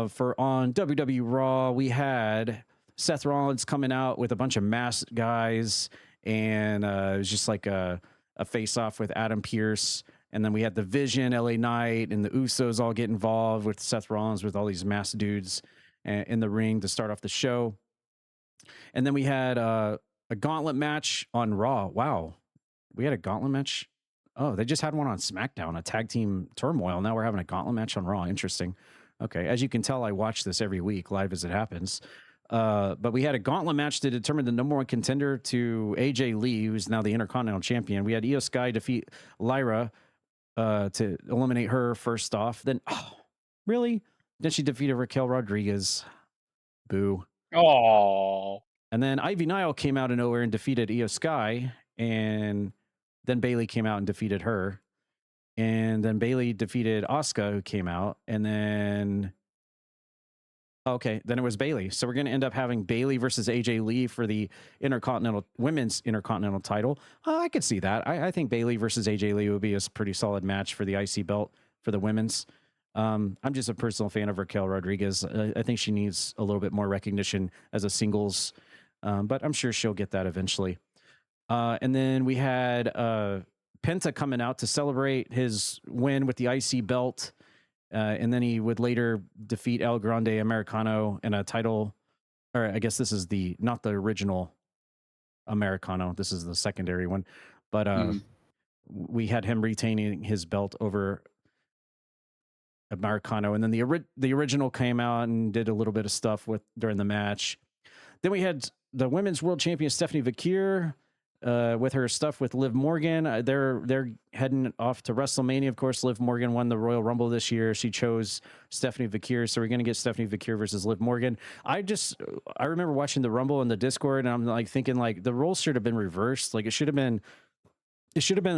For on WWE Raw, we had Seth Rollins coming out with a bunch of masked guys, and it was just like a face-off with Adam Pearce. And then we had the Vision, LA Knight, and the Usos all get involved with Seth Rollins with all these masked dudes in the ring to start off the show. And then we had a gauntlet match on Raw. Wow. We had a gauntlet match. Oh, they just had one on SmackDown, a tag team turmoil. Now we're having a gauntlet match on Raw. Interesting. Okay. As you can tell, I watch this every week live as it happens. But we had a gauntlet match to determine the number one contender to AJ Lee, who's now the Intercontinental Champion. We had Io Sky defeat Lyra to eliminate her first off. Then, really? Then she defeated Raquel Rodriguez. Boo. Oh. And then Ivy Nile came out of nowhere and defeated Io Sky. And then Bayley came out and defeated her. And then Bayley defeated Asuka, who came out. And then... Okay, then it was Bayley. So we're going to end up having Bayley versus AJ Lee for the women's Intercontinental title. I could see that. I think Bayley versus AJ Lee would be a pretty solid match for the IC belt for the women's. I'm just a personal fan of Raquel Rodriguez. I think she needs a little bit more recognition as a singles, but I'm sure she'll get that eventually. And then we had Penta coming out to celebrate his win with the IC belt. And then he would later defeat El Grande Americano in a title, or I guess this is not the original Americano. This is the secondary one, but we had him retaining his belt over Americano. And then the original came out and did a little bit of stuff during the match. Then we had the women's world champion Stephanie Vakir with her stuff with Liv Morgan. They're heading off to WrestleMania. Of course, Liv Morgan won the Royal Rumble this year. She chose Stephanie Vakir, so we're going to get Stephanie Vakir versus Liv Morgan. I remember watching the Rumble in the Discord, and I'm like thinking like the roles should have been reversed. Like it should have been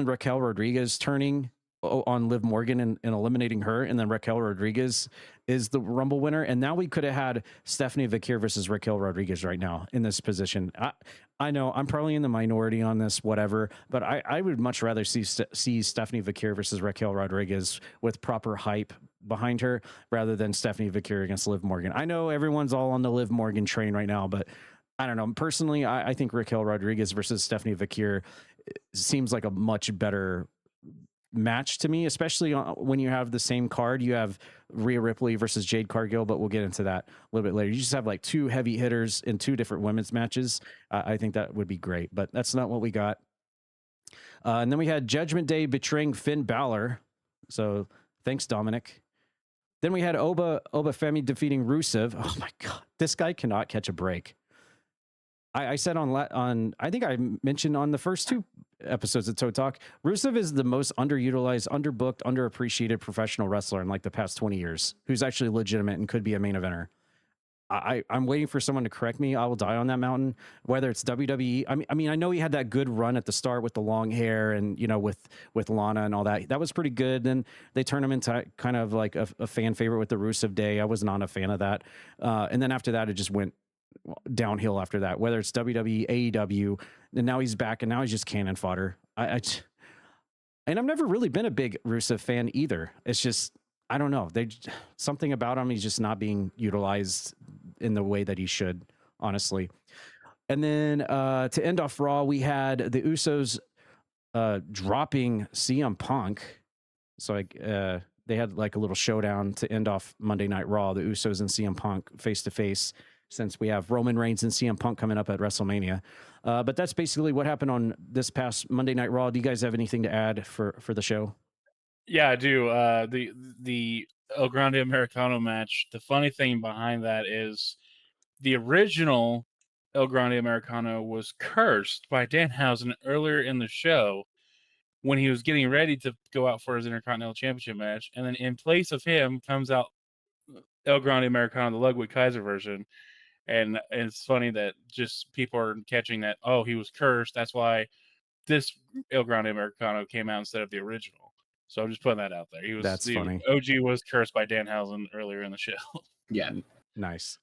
Raquel Rodriguez turning on Liv Morgan and eliminating her, and then Raquel Rodriguez is the Rumble winner. And now we could have had Stephanie Vakir versus Raquel Rodriguez right now in this position. I know I'm probably in the minority on this, whatever, but I would much rather see Stephanie Vakir versus Raquel Rodriguez with proper hype behind her rather than Stephanie Vakir against Liv Morgan. I know everyone's all on the Liv Morgan train right now, but I don't know. Personally, I think Raquel Rodriguez versus Stephanie Vakir seems like a much better match to me, especially when you have the same card. You have Rhea Ripley versus Jade Cargill, but we'll get into that a little bit later. You just have like two heavy hitters in two different women's matches. I think that would be great, but that's not what we got. And then we had Judgment Day betraying Finn Balor. So thanks, Dominic. Then we had Oba Femi defeating Rusev. Oh my God, this guy cannot catch a break. I said on I think I mentioned on the first two episodes of Toe Talk, Rusev is the most underutilized, underbooked, underappreciated professional wrestler in like the past 20 years, who's actually legitimate and could be a main eventer. I'm waiting for someone to correct me. I will die on that mountain, whether it's WWE. I mean, I know he had that good run at the start with the long hair and, you know, with Lana and all that. That was pretty good. Then they turned him into kind of like a fan favorite with the Rusev Day. I was not a fan of that. And then after that, it just went downhill after that, whether it's WWE, AEW, and now he's back and now he's just cannon fodder. And I've never really been a big Rusev fan either. It's just, I don't know. Something about him, he's just not being utilized in the way that he should, honestly. And then to end off Raw, we had the Usos dropping CM Punk. So they had like a little showdown to end off Monday Night Raw, the Usos and CM Punk face to face, since we have Roman Reigns and CM Punk coming up at WrestleMania. But that's basically what happened on this past Monday Night Raw. Do you guys have anything to add for the show? Yeah, I do. The El Grande Americano match, the funny thing behind that is the original El Grande Americano was cursed by Danhausen earlier in the show when he was getting ready to go out for his Intercontinental Championship match. And then in place of him comes out El Grande Americano, the Ludwig Kaiser version. And it's funny that just people are catching that, oh, he was cursed. That's why this El Grande Americano came out instead of the original. So I'm just putting that out there. That's funny. OG was cursed by Danhausen earlier in the show. Yeah. Nice.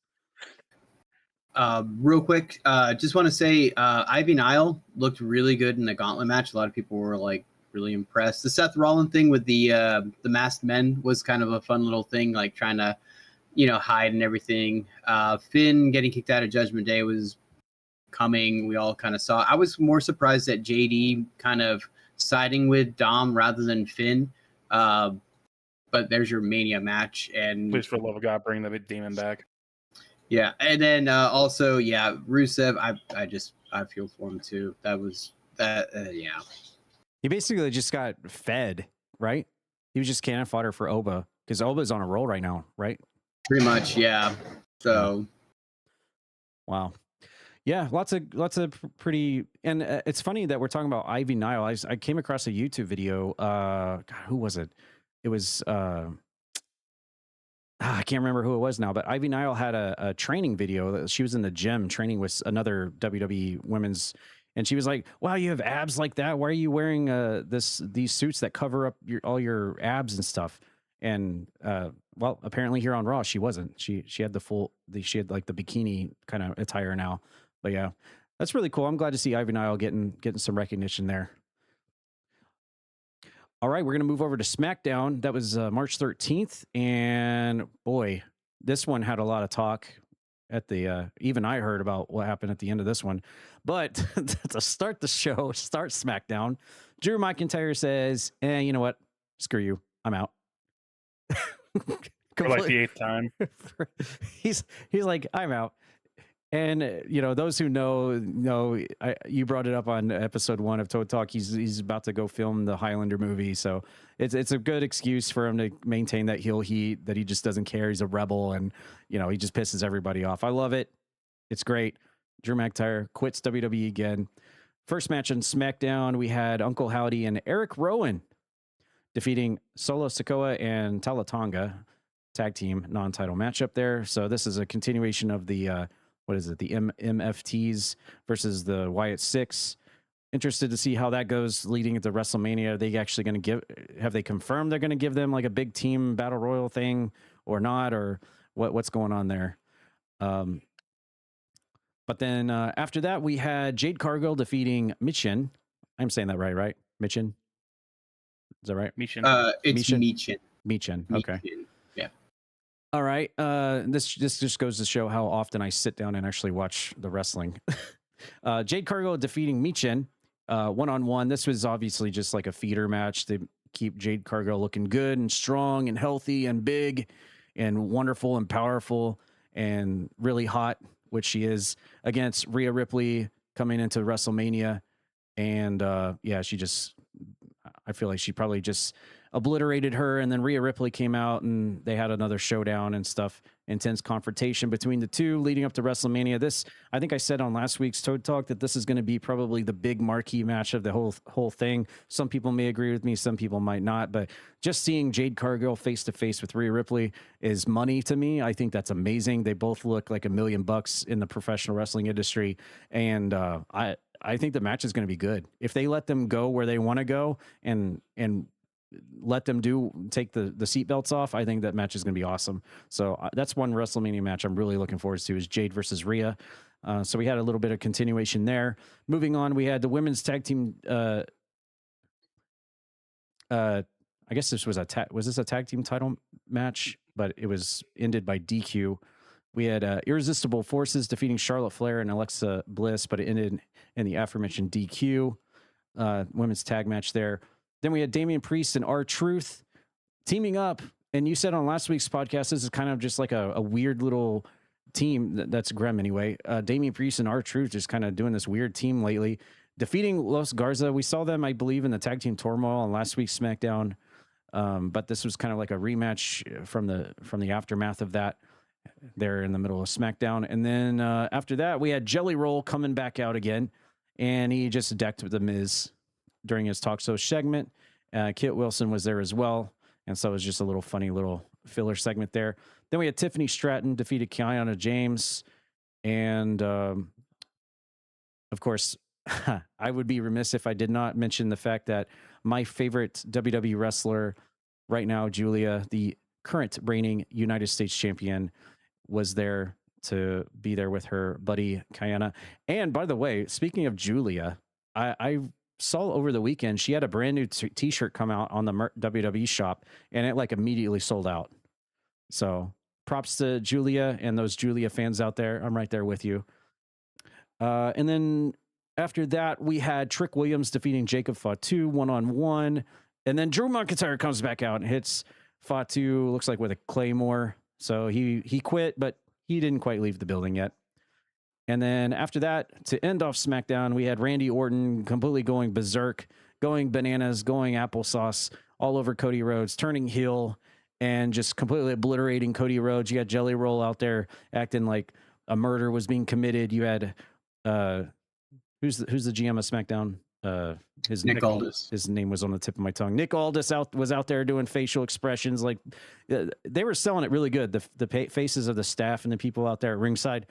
Real quick, just want to say Ivy Nile looked really good in the gauntlet match. A lot of people were like really impressed. The Seth Rollins thing with the masked men was kind of a fun little thing, like trying to, hide and everything. Finn getting kicked out of Judgment Day was coming. We all kind of saw. I was more surprised that JD kind of siding with Dom rather than Finn. But there's your Mania match, and Please, for the love of God, bring the demon back. Yeah, and then also, Rusev. I feel for him too. That was that. Yeah, He basically just got fed, right? He was just cannon fodder for Oba because Oba's on a roll right now, right? pretty much. Yeah. So, wow. Yeah, lots of pretty, and it's funny that we're talking about Ivy Nile. I came across a YouTube video. God, who was it? It was I can't remember who it was now, but Ivy Nile had a training video. She was in the gym training with another WWE women's, and she was like, "Wow, you have abs like that. Why are you wearing these suits that cover up all your abs and stuff?" And well, apparently here on Raw, she wasn't. She had she had like the bikini kind of attire now. But yeah, that's really cool. I'm glad to see Ivy Nile getting some recognition there. All right, we're going to move over to SmackDown. That was March 13th. And boy, this one had a lot of talk at the, even I heard about what happened at the end of this one. But to start the show, start SmackDown, Drew McIntyre says, you know what? Screw you. I'm out. For like the 8th time. He's like, I'm out. And those who know, you brought it up on episode 1 of Toad Talk. He's about to go film the Highlander movie, so it's a good excuse for him to maintain that heel heat, that he just doesn't care. He's a rebel, and he just pisses everybody off. I love it. It's great. Drew McIntyre quits WWE again. First match on SmackDown, we had Uncle Howdy and Eric Rowan defeating Solo Sikoa and Talatonga, tag team non-title matchup there. So this is a continuation of the what is it? The MFTs versus the Wyatt Six. Interested to see how that goes leading into WrestleMania. Are they actually going to have they confirmed they're going to give them like a big team battle royal thing or not, or what's going on there? But then after that, we had Jade Cargill defeating Michin. I'm saying that right? Michin? Is that right? Michin. It's Michin. Michin. Okay. Yeah. All right. This just goes to show how often I sit down and actually watch the wrestling. Jade Cargill defeating Michin one-on-one. This was obviously just like a feeder match to keep Jade Cargill looking good and strong and healthy and big and wonderful and powerful and really hot, which she is, against Rhea Ripley coming into WrestleMania. And I feel like she probably just obliterated her, and then Rhea Ripley came out and they had another showdown and stuff, intense confrontation between the two leading up to WrestleMania. This, I think I said on last week's Toad Talk that this is going to be probably the big marquee match of the whole thing. Some people may agree with me, some people might not, but just seeing Jade Cargill face to face with Rhea Ripley is money to me. I think that's amazing. They both look like $1 million in the professional wrestling industry, and I think the match is going to be good if they let them go where they want to go and let them take the seatbelts off. I think that match is going to be awesome. So that's one WrestleMania match I'm really looking forward to, is Jade versus Rhea. So we had a little bit of continuation there. Moving on, we had the women's tag team. I guess this was was a tag team title match, but it was ended by DQ. We had Irresistible Forces defeating Charlotte Flair and Alexa Bliss, but it ended in the aforementioned DQ women's tag match there. Then we had Damian Priest and R-Truth teaming up. And you said on last week's podcast, this is kind of just like a weird little team. That's Grem anyway. Damian Priest and R-Truth just kind of doing this weird team lately, defeating Los Garza. We saw them, I believe, in the tag team turmoil on last week's SmackDown. But this was kind of like a rematch from the aftermath of that there in the middle of SmackDown. And then after that, we had Jelly Roll coming back out again, and he just decked The Miz during his talk show segment. Kit Wilson was there as well, and so it was just a little funny little filler segment there. Then we had Tiffany Stratton defeated Kiana James, and of course, I would be remiss if I did not mention the fact that my favorite WWE wrestler right now, Julia, the current reigning United States champion, was there to be there with her buddy Kiana. And by the way, speaking of Julia, I saw over the weekend she had a brand new t-shirt come out on the WWE shop, and it like immediately sold out. So props to Julia and those Julia fans out there. I'm right there with you. And then after that, we had Trick Williams defeating Jacob Fatu 1-on-1. And then Drew McIntyre comes back out and hits Fatu, looks like with a Claymore. So he quit, but he didn't quite leave the building yet. And then after that, to end off SmackDown, we had Randy Orton completely going berserk, going bananas, going applesauce all over Cody Rhodes, turning heel and just completely obliterating Cody Rhodes. You had Jelly Roll out there acting like a murder was being committed. You had who's the GM of SmackDown? Nick Aldis. His name was on the tip of my tongue. Nick Aldis was out there doing facial expressions. Like they were selling it really good. The faces of the staff and the people out there at ringside,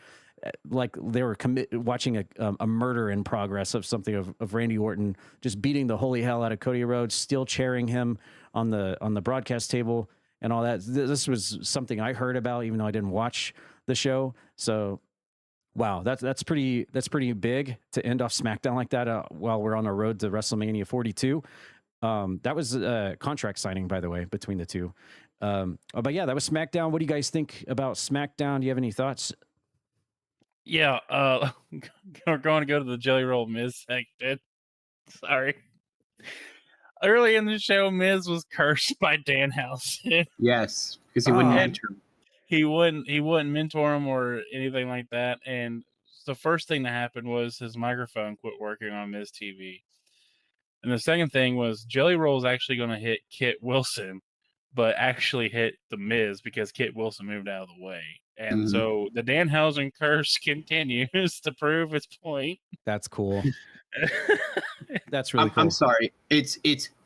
like they were watching a murder in progress of something of Randy Orton just beating the holy hell out of Cody Rhodes, still cheering him on the broadcast table and all that. This was something I heard about, even though I didn't watch the show. So, wow, that's pretty big to end off SmackDown like that while we're on our road to WrestleMania 42. That was a contract signing, by the way, between the two. But yeah, that was SmackDown. What do you guys think about SmackDown? Do you have any thoughts? Yeah, we're going to go to the Jelly Roll Miz section. Sorry. Early in the show, Miz was cursed by Danhausen. Yes, because he wouldn't mentor him. He wouldn't mentor him or anything like that. And the first thing that happened was his microphone quit working on Miz TV. And the second thing was Jelly Roll is actually going to hit Kit Wilson, but actually hit the Miz because Kit Wilson moved out of the way. And so the Danhausen curse continues to prove its point. That's cool. That's really cool. I'm sorry. It's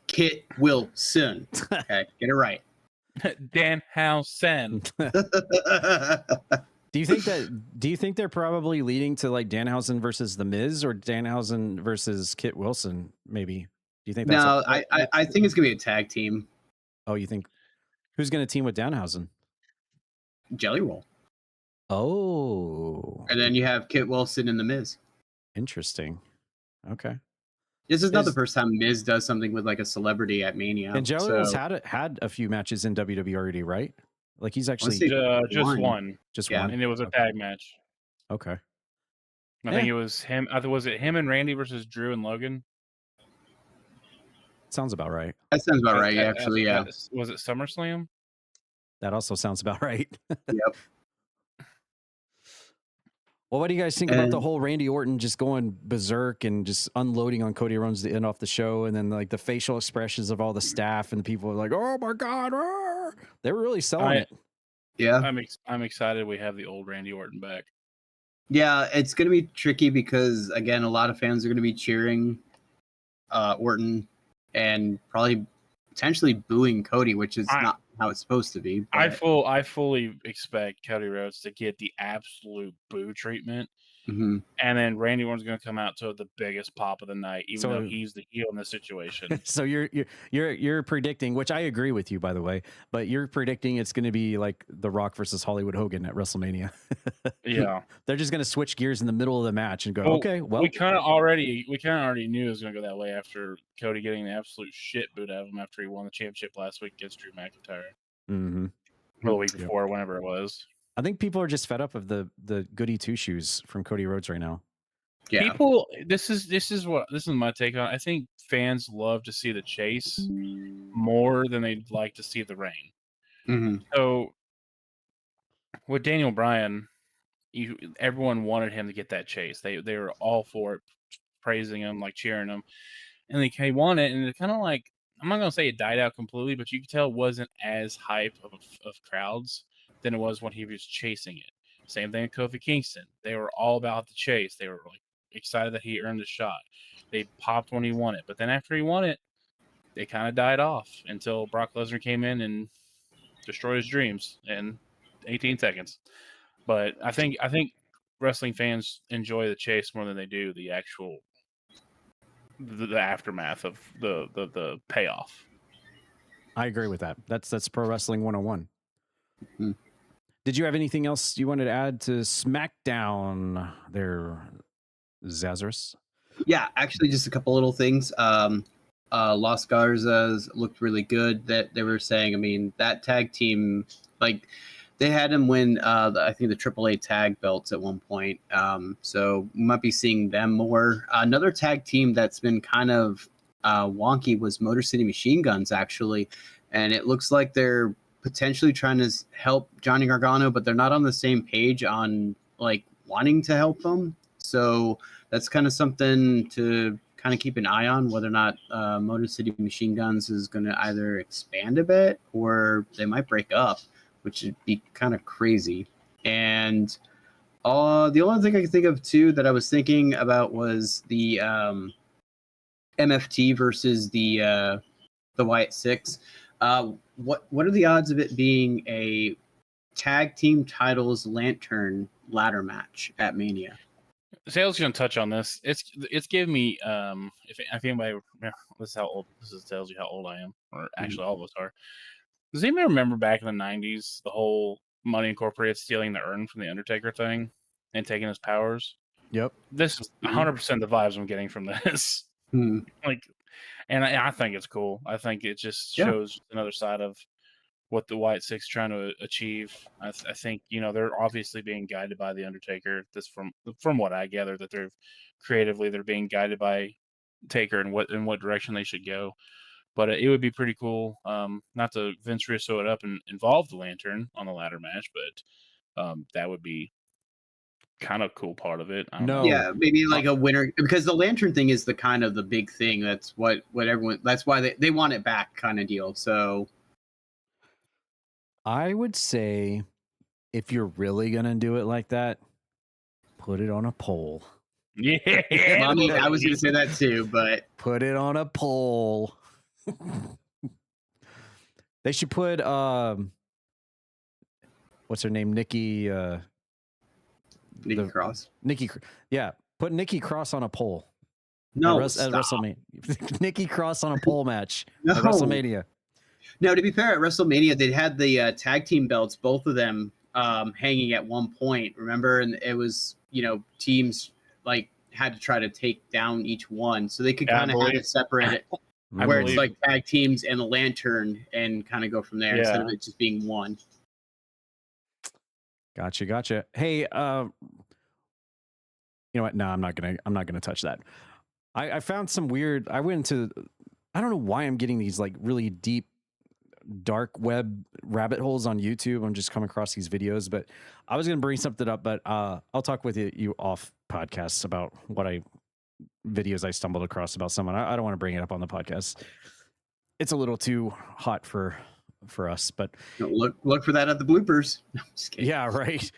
Kit Wilson. Okay, get it right. Danhausen. Do you think they're probably leading to like Danhausen versus the Miz or Danhausen versus Kit Wilson? Maybe. Do you think that's no? I think it's gonna be a tag team. Oh, you think who's gonna team with Danhausen? Jelly Roll. Oh. And then you have Kit Wilson and the Miz. Interesting. Okay. This is not the first time Miz does something with like a celebrity at Mania. And Jelly Roll's had a few matches in WWE already, right? Like he's actually just one. Just one. And it was a tag match. Okay. I think it was him. Was it him and Randy versus Drew and Logan? Sounds about right. That sounds about right, actually, yeah. Was it SummerSlam? That also sounds about right. Yep. Well, what do you guys think about the whole Randy Orton just going berserk and just unloading on Cody Rhodes to end off the show, and then like the facial expressions of all the staff and the people are like, "Oh my god!" They were really selling it. Yeah, I'm excited. We have the old Randy Orton back. Yeah, it's going to be tricky because again, a lot of fans are going to be cheering Orton and probably potentially booing Cody, which is not how it's supposed to be. But... I fully expect Cody Rhodes to get the absolute boo treatment, and then Randy Orton's going to come out to the biggest pop of the night, even though he's the heel in this situation. So you're predicting, which I agree with you, by the way, but you're predicting it's going to be like The Rock versus Hollywood Hogan at WrestleMania. Yeah, they're just going to switch gears in the middle of the match and go, okay, well, we kind of already knew it was going to go that way after Cody getting the absolute shit booed out of him after he won the championship last week against Drew McIntyre. Mm-hmm. Or the week before, whenever it was. I think people are just fed up of the goody two shoes from Cody Rhodes right now. Yeah. People, this is my take on it. I think fans love to see the chase more than they'd like to see the reign. So with Daniel Bryan, everyone wanted him to get that chase. They were all for it, praising him, like cheering him, and he won it. And it kind of like, I'm not gonna say it died out completely, but you could tell it wasn't as hype of crowds than it was when he was chasing it. Same thing with Kofi Kingston. They were all about the chase. They were like excited that he earned the shot. They popped when he won it, but then after he won it, they kind of died off until Brock Lesnar came in and destroyed his dreams in 18 seconds. But I think wrestling fans enjoy the chase more than they do the actual the aftermath of the payoff. I agree with that. That's pro wrestling 101. Did you have anything else you wanted to add to SmackDown there, Zazarus? Yeah, actually, just a couple little things. Los Garzas looked really good. That they were saying, I mean, that tag team, like they had him win, I think the AAA tag belts at one point. So we might be seeing them more. Another tag team that's been kind of wonky was Motor City Machine Guns, actually, and it looks like they're potentially trying to help Johnny Gargano, but they're not on the same page on like wanting to help them. So that's kind of something to kind of keep an eye on, whether or not Motor City Machine Guns is going to either expand a bit or they might break up, which would be kind of crazy. And the only thing I can think of too that I was thinking about was the MFT versus the Wyatt Six. What are the odds of it being a tag team titles lantern ladder match at Mania? Sales gonna touch on this. It's giving me if anybody, this is how old this is, tells you how old I am, or actually all of us are. Does anybody remember back in the '90s the whole Money Incorporated stealing the urn from the Undertaker thing and taking his powers? Yep. This is 100% the vibes I'm getting from this. Like, and I think it's cool. I think it just shows another side of what the Wyatt Six trying to achieve. I think they're obviously being guided by the Undertaker. This from what I gather, that they're being guided by Taker and what direction they should go. But it would be pretty cool, not to Vince Russo it up and involve the lantern on the ladder match, but that would be kind of cool part of it. I don't know. Yeah, maybe like a winner, because the lantern thing is the kind of the big thing. That's what everyone. That's why they want it back, kind of deal. So. I would say if you're really going to do it like that, put it on a pole. Yeah. I mean, I was going to say that too, but. Put it on a pole. They should put, what's her name? Nikki Cross. Yeah. Put Nikki Cross on a pole. No, at WrestleMania. Nikki Cross on a pole match at WrestleMania. No, to be fair, at WrestleMania, they had the tag team belts, both of them hanging at one point, remember? And it was, teams like had to try to take down each one. So they could kind of have it separated where it's like tag teams and the lantern and kind of go from there instead of it just being one. Gotcha. Hey, you know what? No, I'm not gonna touch that. I found some weird. I went into. I don't know why I'm getting these like really deep, dark web rabbit holes on YouTube. I'm just coming across these videos, but I was gonna bring something up, but I'll talk with you off podcasts about videos I stumbled across about someone. I don't want to bring it up on the podcast. It's a little too hot for us, but look for that at the bloopers. No, I'm just kidding. Yeah, right.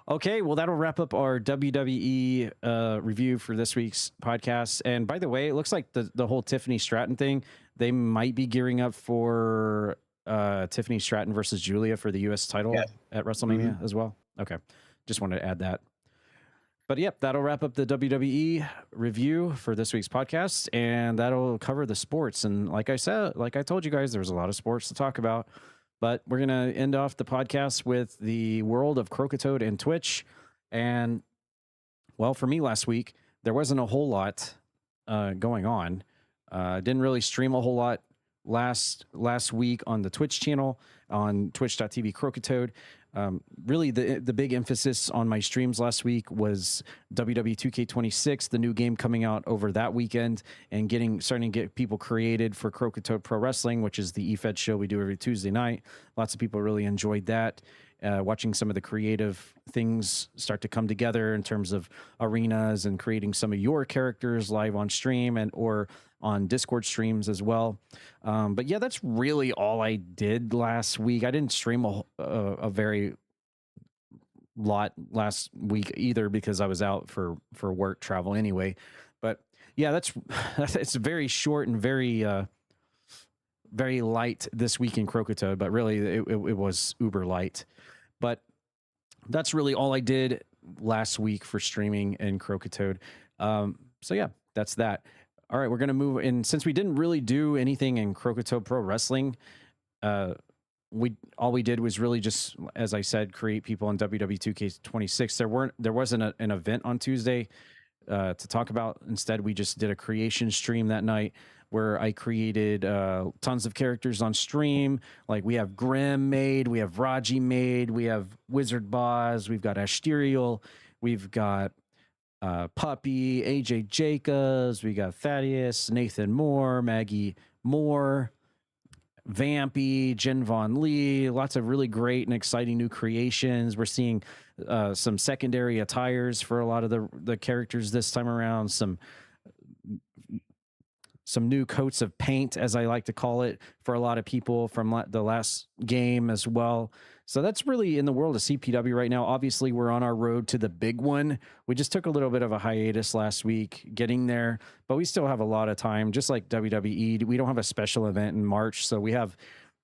Okay, well, that'll wrap up our WWE review for this week's podcast. And by the way, it looks like the whole Tiffany Stratton thing, they might be gearing up for Tiffany Stratton versus Julia for the U.S. title at WrestleMania as well. Okay, just wanted to add that. But yep, that'll wrap up the WWE review for this week's podcast, and that'll cover the sports. And like I told you guys, there's a lot of sports to talk about. But we're going to end off the podcast with the world of Croakitoad and Twitch. And, well, for me last week, there wasn't a whole lot going on. Didn't really stream a whole lot last week on the Twitch channel, on twitch.tv Croakitoad. Really, the big emphasis on my streams last week was WWE 2K26, the new game coming out over that weekend, and starting to get people created for Croakitoad Pro Wrestling, which is the EFED show we do every Tuesday night. Lots of people really enjoyed that. Watching some of the creative things start to come together in terms of arenas and creating some of your characters live on stream or on Discord streams as well. But yeah, that's really all I did last week. I didn't stream a very lot last week either because I was out for work travel anyway. But yeah, it's very short and very light this week in Croakitoad, but really it was uber light. But that's really all I did last week for streaming in Croakitoad. So yeah, that's that. All right, we're going to move in. Since we didn't really do anything in Croakitoad Pro Wrestling all we did was really just, as I said, create people in WWE 2K26. There wasn't an event on Tuesday to talk about. Instead, we just did a creation stream that night where I created tons of characters on stream. Like we have Grem made, we have Raji made, we have Wizard Boz, we've got Asterial, we've got Puppy, AJ Jacobs, we got Thaddeus, Nathan Moore, Maggie Moore, Vampy, Jen Von Lee, lots of really great and exciting new creations. We're seeing some secondary attires for a lot of the characters this time around, some new coats of paint, as I like to call it, for a lot of people from the last game as well. So that's really in the world of CPW right now. Obviously, we're on our road to the big one. We just took a little bit of a hiatus last week getting there, but we still have a lot of time, just like WWE. We don't have a special event in March. So we have,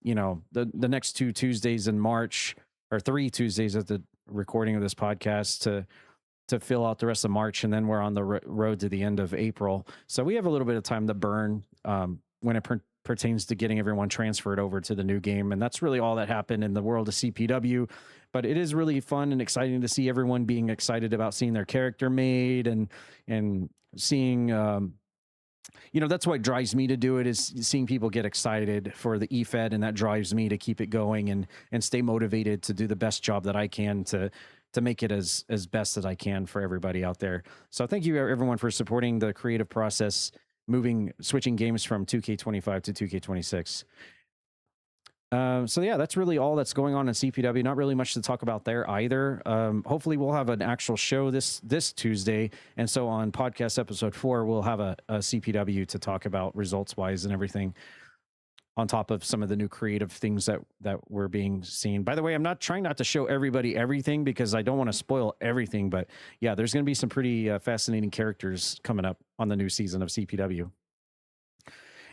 the next 2 Tuesdays in March, or 3 Tuesdays at the recording of this podcast to fill out the rest of March. And then we're on the road to the end of April. So we have a little bit of time to burn when it pertains to getting everyone transferred over to the new game. And that's really all that happened in the world of CPW. But it is really fun and exciting to see everyone being excited about seeing their character made and seeing, that's what drives me to do it, is seeing people get excited for the EFED. And that drives me to keep it going and stay motivated to do the best job that I can to make it as best as I can for everybody out there. So thank you everyone for supporting the creative process, switching games from 2K25 to 2K26. So yeah, that's really all that's going on in CPW. Not really much to talk about there either. Hopefully we'll have an actual show this Tuesday. And so on podcast episode 4, we'll have a CPW to talk about results wise and everything, on top of some of the new creative things that were being seen. By the way, I'm not trying not to show everybody everything because I don't want to spoil everything, but yeah, there's going to be some pretty fascinating characters coming up on the new season of CPW.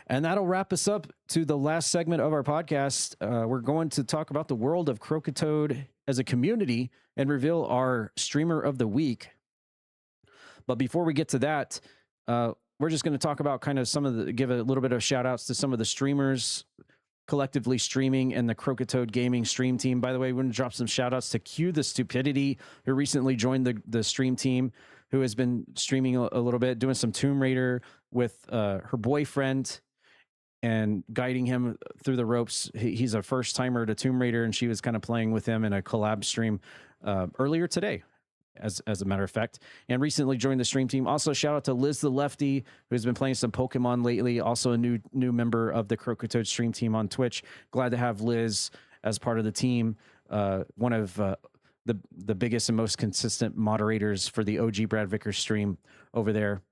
And that'll wrap us up to the last segment of our podcast. We're going to talk about the world of Croakitoad as a community and reveal our streamer of the week. But before we get to that, we're just going to talk about kind of give a little bit of shout outs to some of the streamers collectively streaming in the Croakitoad Gaming stream team. By the way, we're going to drop some shout outs to Q the Stupidity, who recently joined the stream team, who has been streaming a little bit, doing some Tomb Raider with her boyfriend and guiding him through the ropes. He's a first timer to Tomb Raider, and she was kind of playing with him in a collab stream earlier today, as a matter of fact, and recently joined the stream team. Also, shout out to Liz the Lefty, who's been playing some Pokemon lately. Also a new member of the Croakitoad stream team on Twitch. Glad to have Liz as part of the team. One of the biggest and most consistent moderators for the OG Brad Vickers stream over there.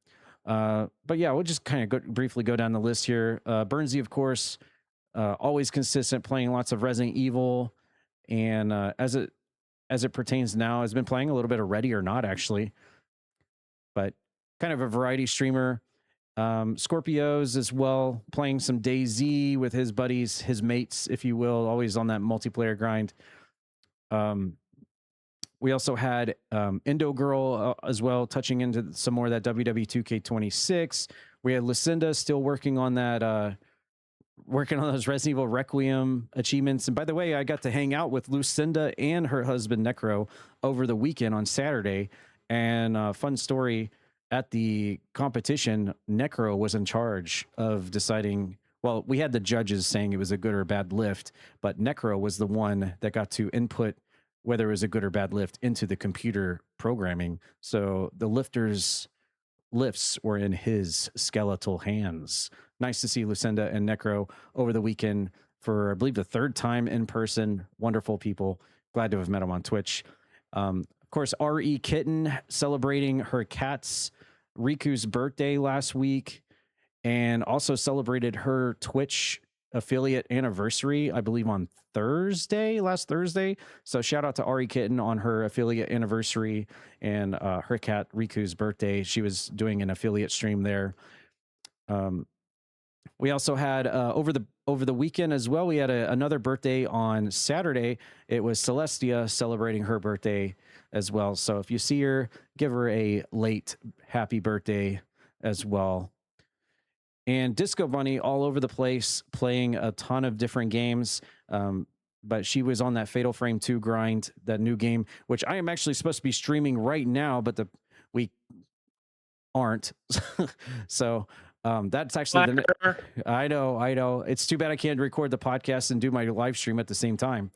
But yeah, we'll just kind of briefly go down the list here. Burnsy, of course, always consistent, playing lots of Resident Evil, and as it pertains now, has been playing a little bit of Ready or Not, actually, but kind of a variety streamer. Scorpios as well, playing some DayZ with his buddies, his mates, if you will, always on that multiplayer grind. We also had Indo Girl as well, touching into some more of that WWE 2K26. We had Lucinda still working on that, working on those Resident Evil Requiem achievements. And by the way, I got to hang out with Lucinda and her husband Necro over the weekend on Saturday. And fun story, at the competition, Necro was in charge of deciding, well, we had the judges saying it was a good or bad lift, but Necro was the one that got to input whether it was a good or bad lift into the computer programming. So the lifts were in his skeletal hands. Nice to see Lucinda and Necro over the weekend for, I believe, the 3rd time in person. Wonderful people. Glad to have met them on Twitch. Of course, RE Kitten celebrating her cat's Riku's birthday last week, and also celebrated her Twitch affiliate anniversary, I believe, on last Thursday. So shout out to RE Kitten on her affiliate anniversary and her cat Riku's birthday. She was doing an affiliate stream there. We also had over the weekend as well, we had another birthday on Saturday. It was Celestia celebrating her birthday as well. So if you see her, give her a late happy birthday as well. And Disco Bunny all over the place, playing a ton of different games. but she was on that Fatal Frame 2 grind, that new game, which I am actually supposed to be streaming right now, but we aren't. So that's actually I know. It's too bad I can't record the podcast and do my live stream at the same time.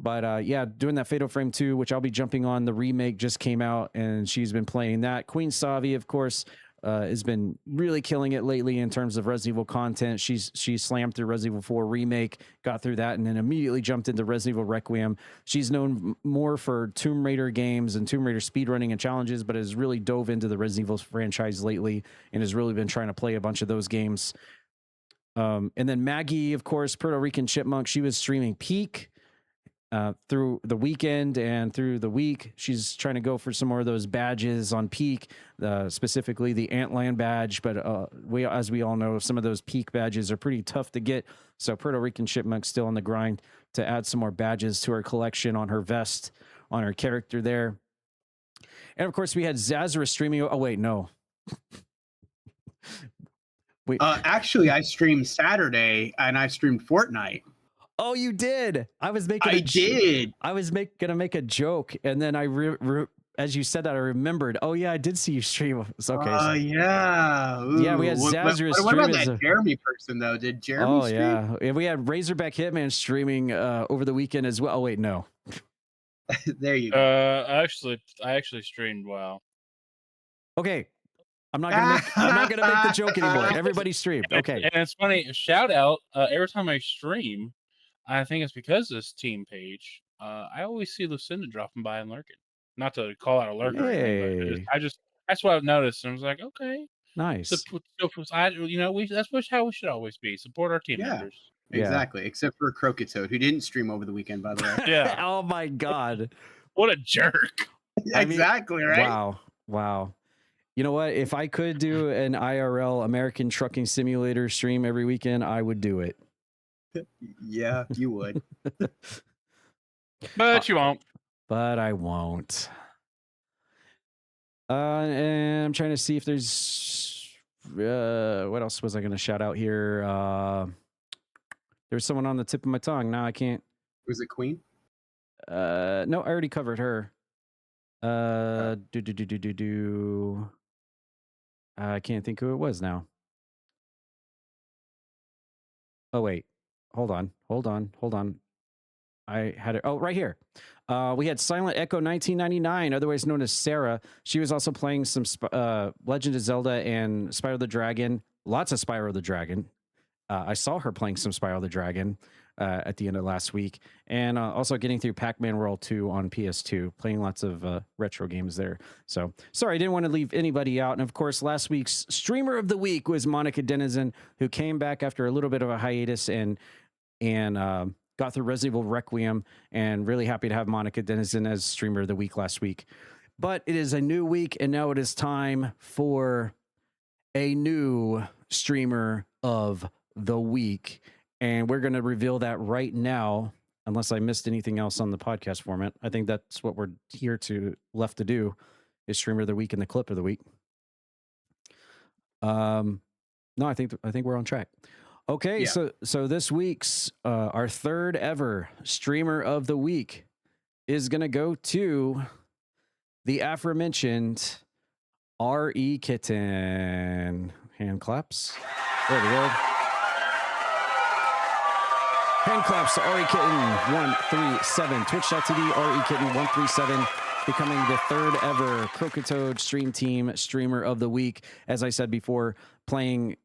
But yeah, doing that Fatal Frame 2, which I'll be jumping on. The remake just came out, and she's been playing that. Queen Savi, of course, has been really killing it lately in terms of Resident Evil content. She slammed through Resident Evil 4 remake, got through that, and then immediately jumped into Resident Evil Requiem. She's known more for Tomb Raider games and Tomb Raider speedrunning and challenges, but has really dove into the Resident Evil franchise lately and has really been trying to play a bunch of those games. And then Maggie, of course, Puerto Rican Chipmunk, she was streaming Peak through the weekend and through the week. She's trying to go for some more of those badges on Peak, specifically the Antland badge. But as we all know, some of those Peak badges are pretty tough to get. So Puerto Rican Chipmunk's still on the grind to add some more badges to her collection on her vest, on her character there. And of course, we had Zazarus streaming. Oh, wait, no. Wait. Actually, I streamed Saturday and I streamed Fortnite. Oh, you did. I was making. I was gonna make a joke, and then as you said that, I remembered. Oh yeah, I did see you stream. It's okay. Yeah. Ooh. Yeah, we had Zazarus. What about that Jeremy person though? Did Jeremy? Oh yeah, and we had Razorback Hitman streaming over the weekend as well. Oh wait, no. There you go. I actually streamed WoW. Okay. I'm not gonna make the joke anymore. Everybody streamed. Okay. And it's funny. Shout out. Every time I stream, I think it's because of this team page. I always see Lucinda dropping by and lurking. Not to call out a lurker, or anything, but that's what I've noticed. And I was like, okay, nice. That's how we should always be. Support our team members. Exactly. Except for Croakitoad, who didn't stream over the weekend, by the way. Yeah. Oh my God. What a jerk. Exactly, right? Wow. You know what? If I could do an IRL American Trucking Simulator stream every weekend, I would do it. Yeah, you would. But you won't. But I won't. And I'm trying to see if there's what else was I going to shout out here? There's someone on the tip of my tongue. Now I can't. Was it Queen? No, I already covered her. I can't think who it was now. Oh wait. Hold on. I had it. Oh, right here. We had Silent Echo 1999, otherwise known as Sarah. She was also playing some Legend of Zelda and Spyro the Dragon. Lots of Spyro the Dragon. I saw her playing some Spyro the Dragon at the end of last week. And also getting through Pac-Man World 2 on PS2, playing lots of retro games there. So, sorry, I didn't want to leave anybody out. And, of course, last week's Streamer of the Week was Monica Denizen, who came back after a little bit of a hiatus and got through Resident Evil Requiem, and really happy to have Monica Denizen as Streamer of the Week last week. But it is a new week, and now it is time for a new Streamer of the Week. And we're going to reveal that right now, unless I missed anything else on the podcast format. I think that's what we're left to do, is Streamer of the Week and the Clip of the Week. No, I think we're on track. Okay, yeah. So this week's our third ever Streamer of the Week is going to go to the aforementioned R.E. Kitten. Hand claps. There we go. Hand claps to R.E. Kitten 137. Twitch.tv R.E. Kitten 137. Becoming the third ever Croakitoad Stream Team Streamer of the Week. As I said before, playing,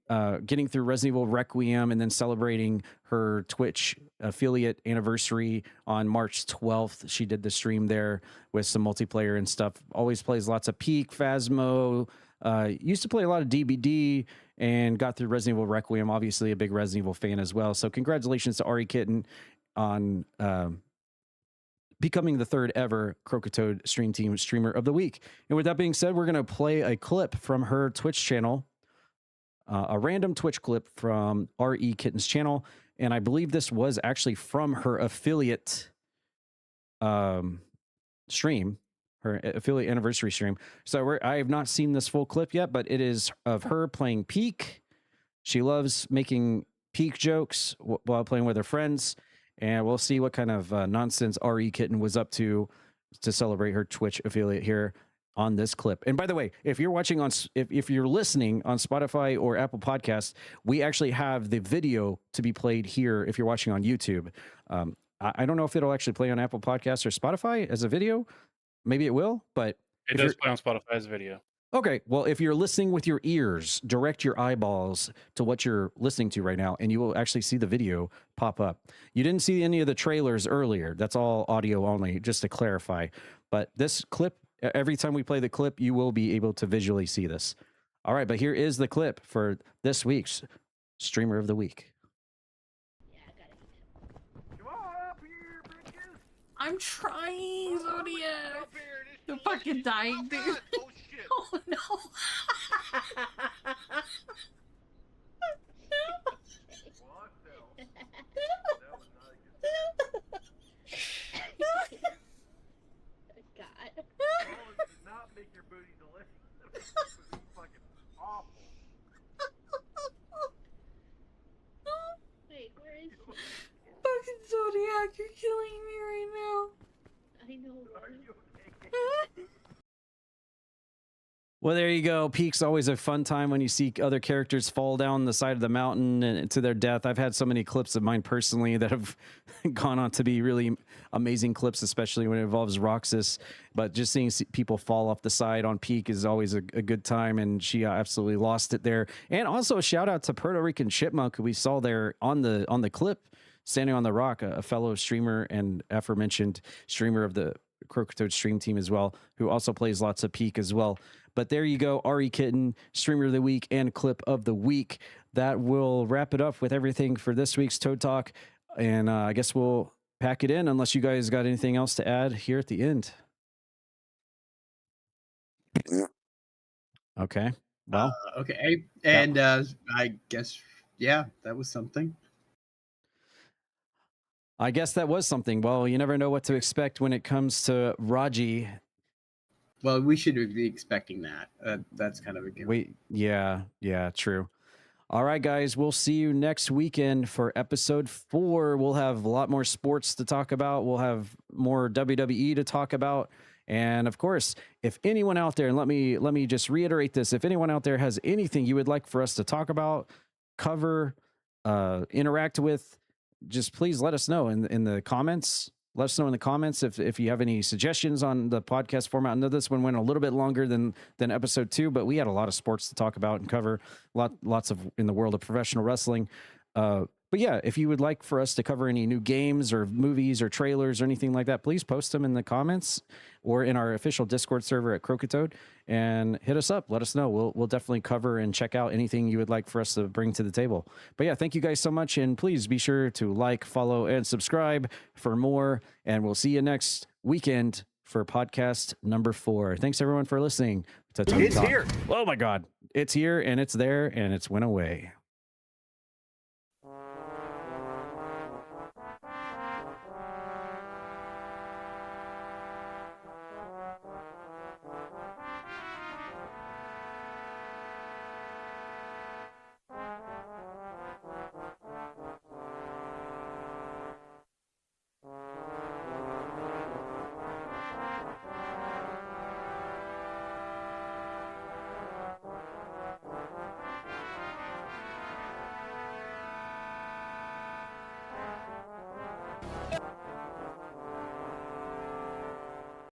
getting through Resident Evil Requiem and then celebrating her Twitch affiliate anniversary on March 12th. She did the stream there with some multiplayer and stuff. Always plays lots of Peak, Phasmo. Used to play a lot of DBD and got through Resident Evil Requiem. Obviously a big Resident Evil fan as well. So congratulations to R.E. Kitten on becoming the third ever Croakitoad Stream Team Streamer of the Week. And with that being said, we're going to play a clip from her Twitch channel, a random Twitch clip from R.E. Kitten's channel. And I believe this was actually from her affiliate stream, her affiliate anniversary stream. So I have not seen this full clip yet, but it is of her playing Peak. She loves making Peak jokes while playing with her friends. and we'll see what kind of nonsense RE Kitten was up to celebrate her Twitch affiliate here on this clip. And by the way, if you're watching on, if you're listening on Spotify or Apple Podcasts, we actually have the video to be played here. If you're watching on YouTube, I don't know if it'll actually play on Apple Podcasts or Spotify as a video. Maybe it will, but it does play on Spotify as a video. Okay, well, if you're listening with your ears, direct your eyeballs to what you're listening to right now, and you will actually see the video pop up. You didn't see any of the trailers earlier. That's all audio only, just to clarify. But this clip, every time we play the clip, you will be able to visually see this. All right, but here is the clip for this week's Streamer of the Week. I'm trying, Zodiac. You're fucking dying, dude. Oh no. God. Not make your booty delicious. Fucking awful. Wait, where is she? Fucking Zodiac, you're killing me right now. I know. Are you okay? Well, there you go. Peak's always a fun time when you see other characters fall down the side of the mountain and to their death. I've had so many clips of mine personally that have gone on to be really amazing clips, especially when it involves Roxas. But just seeing people fall off the side on Peak is always a good time, and she absolutely lost it there. And also a shout out to Puerto Rican Chipmunk, who we saw there on the clip, standing on the rock, a fellow streamer and aforementioned streamer of the Croakitoad stream team as well, who also plays lots of Peak as well. But there you go, RE Kitten, Streamer of the Week and Clip of the Week. That will wrap it up with everything for this week's Toad Talk. And I guess we'll pack it in unless you guys got anything else to add here at the end. Okay. Well. Okay. And I guess, yeah, that was something. I guess that was something. Well, you never know what to expect when it comes to RAJI. Well, we should be expecting that. That's kind of a given. Yeah, true. All right, guys, we'll see you next weekend for episode 4. We'll have a lot more sports to talk about. We'll have more WWE to talk about. And of course, if anyone out there, and let me just reiterate this, if anyone out there has anything you would like for us to talk about, cover, interact with, just please let us know in the comments. Let us know in the comments if you have any suggestions on the podcast format. I know this one went a little bit longer than episode 2, but we had a lot of sports to talk about and cover, lots of in the world of professional wrestling. But yeah, if you would like for us to cover any new games or movies or trailers or anything like that, please post them in the comments or in our official Discord server at Croakitoad and hit us up. Let us know. We'll definitely cover and check out anything you would like for us to bring to the table. But yeah, thank you guys so much. And please be sure to like, follow, and subscribe for more. And we'll see you next weekend for podcast number 4. Thanks everyone for listening. It's here. Oh my God. It's here and it's there and it's went away.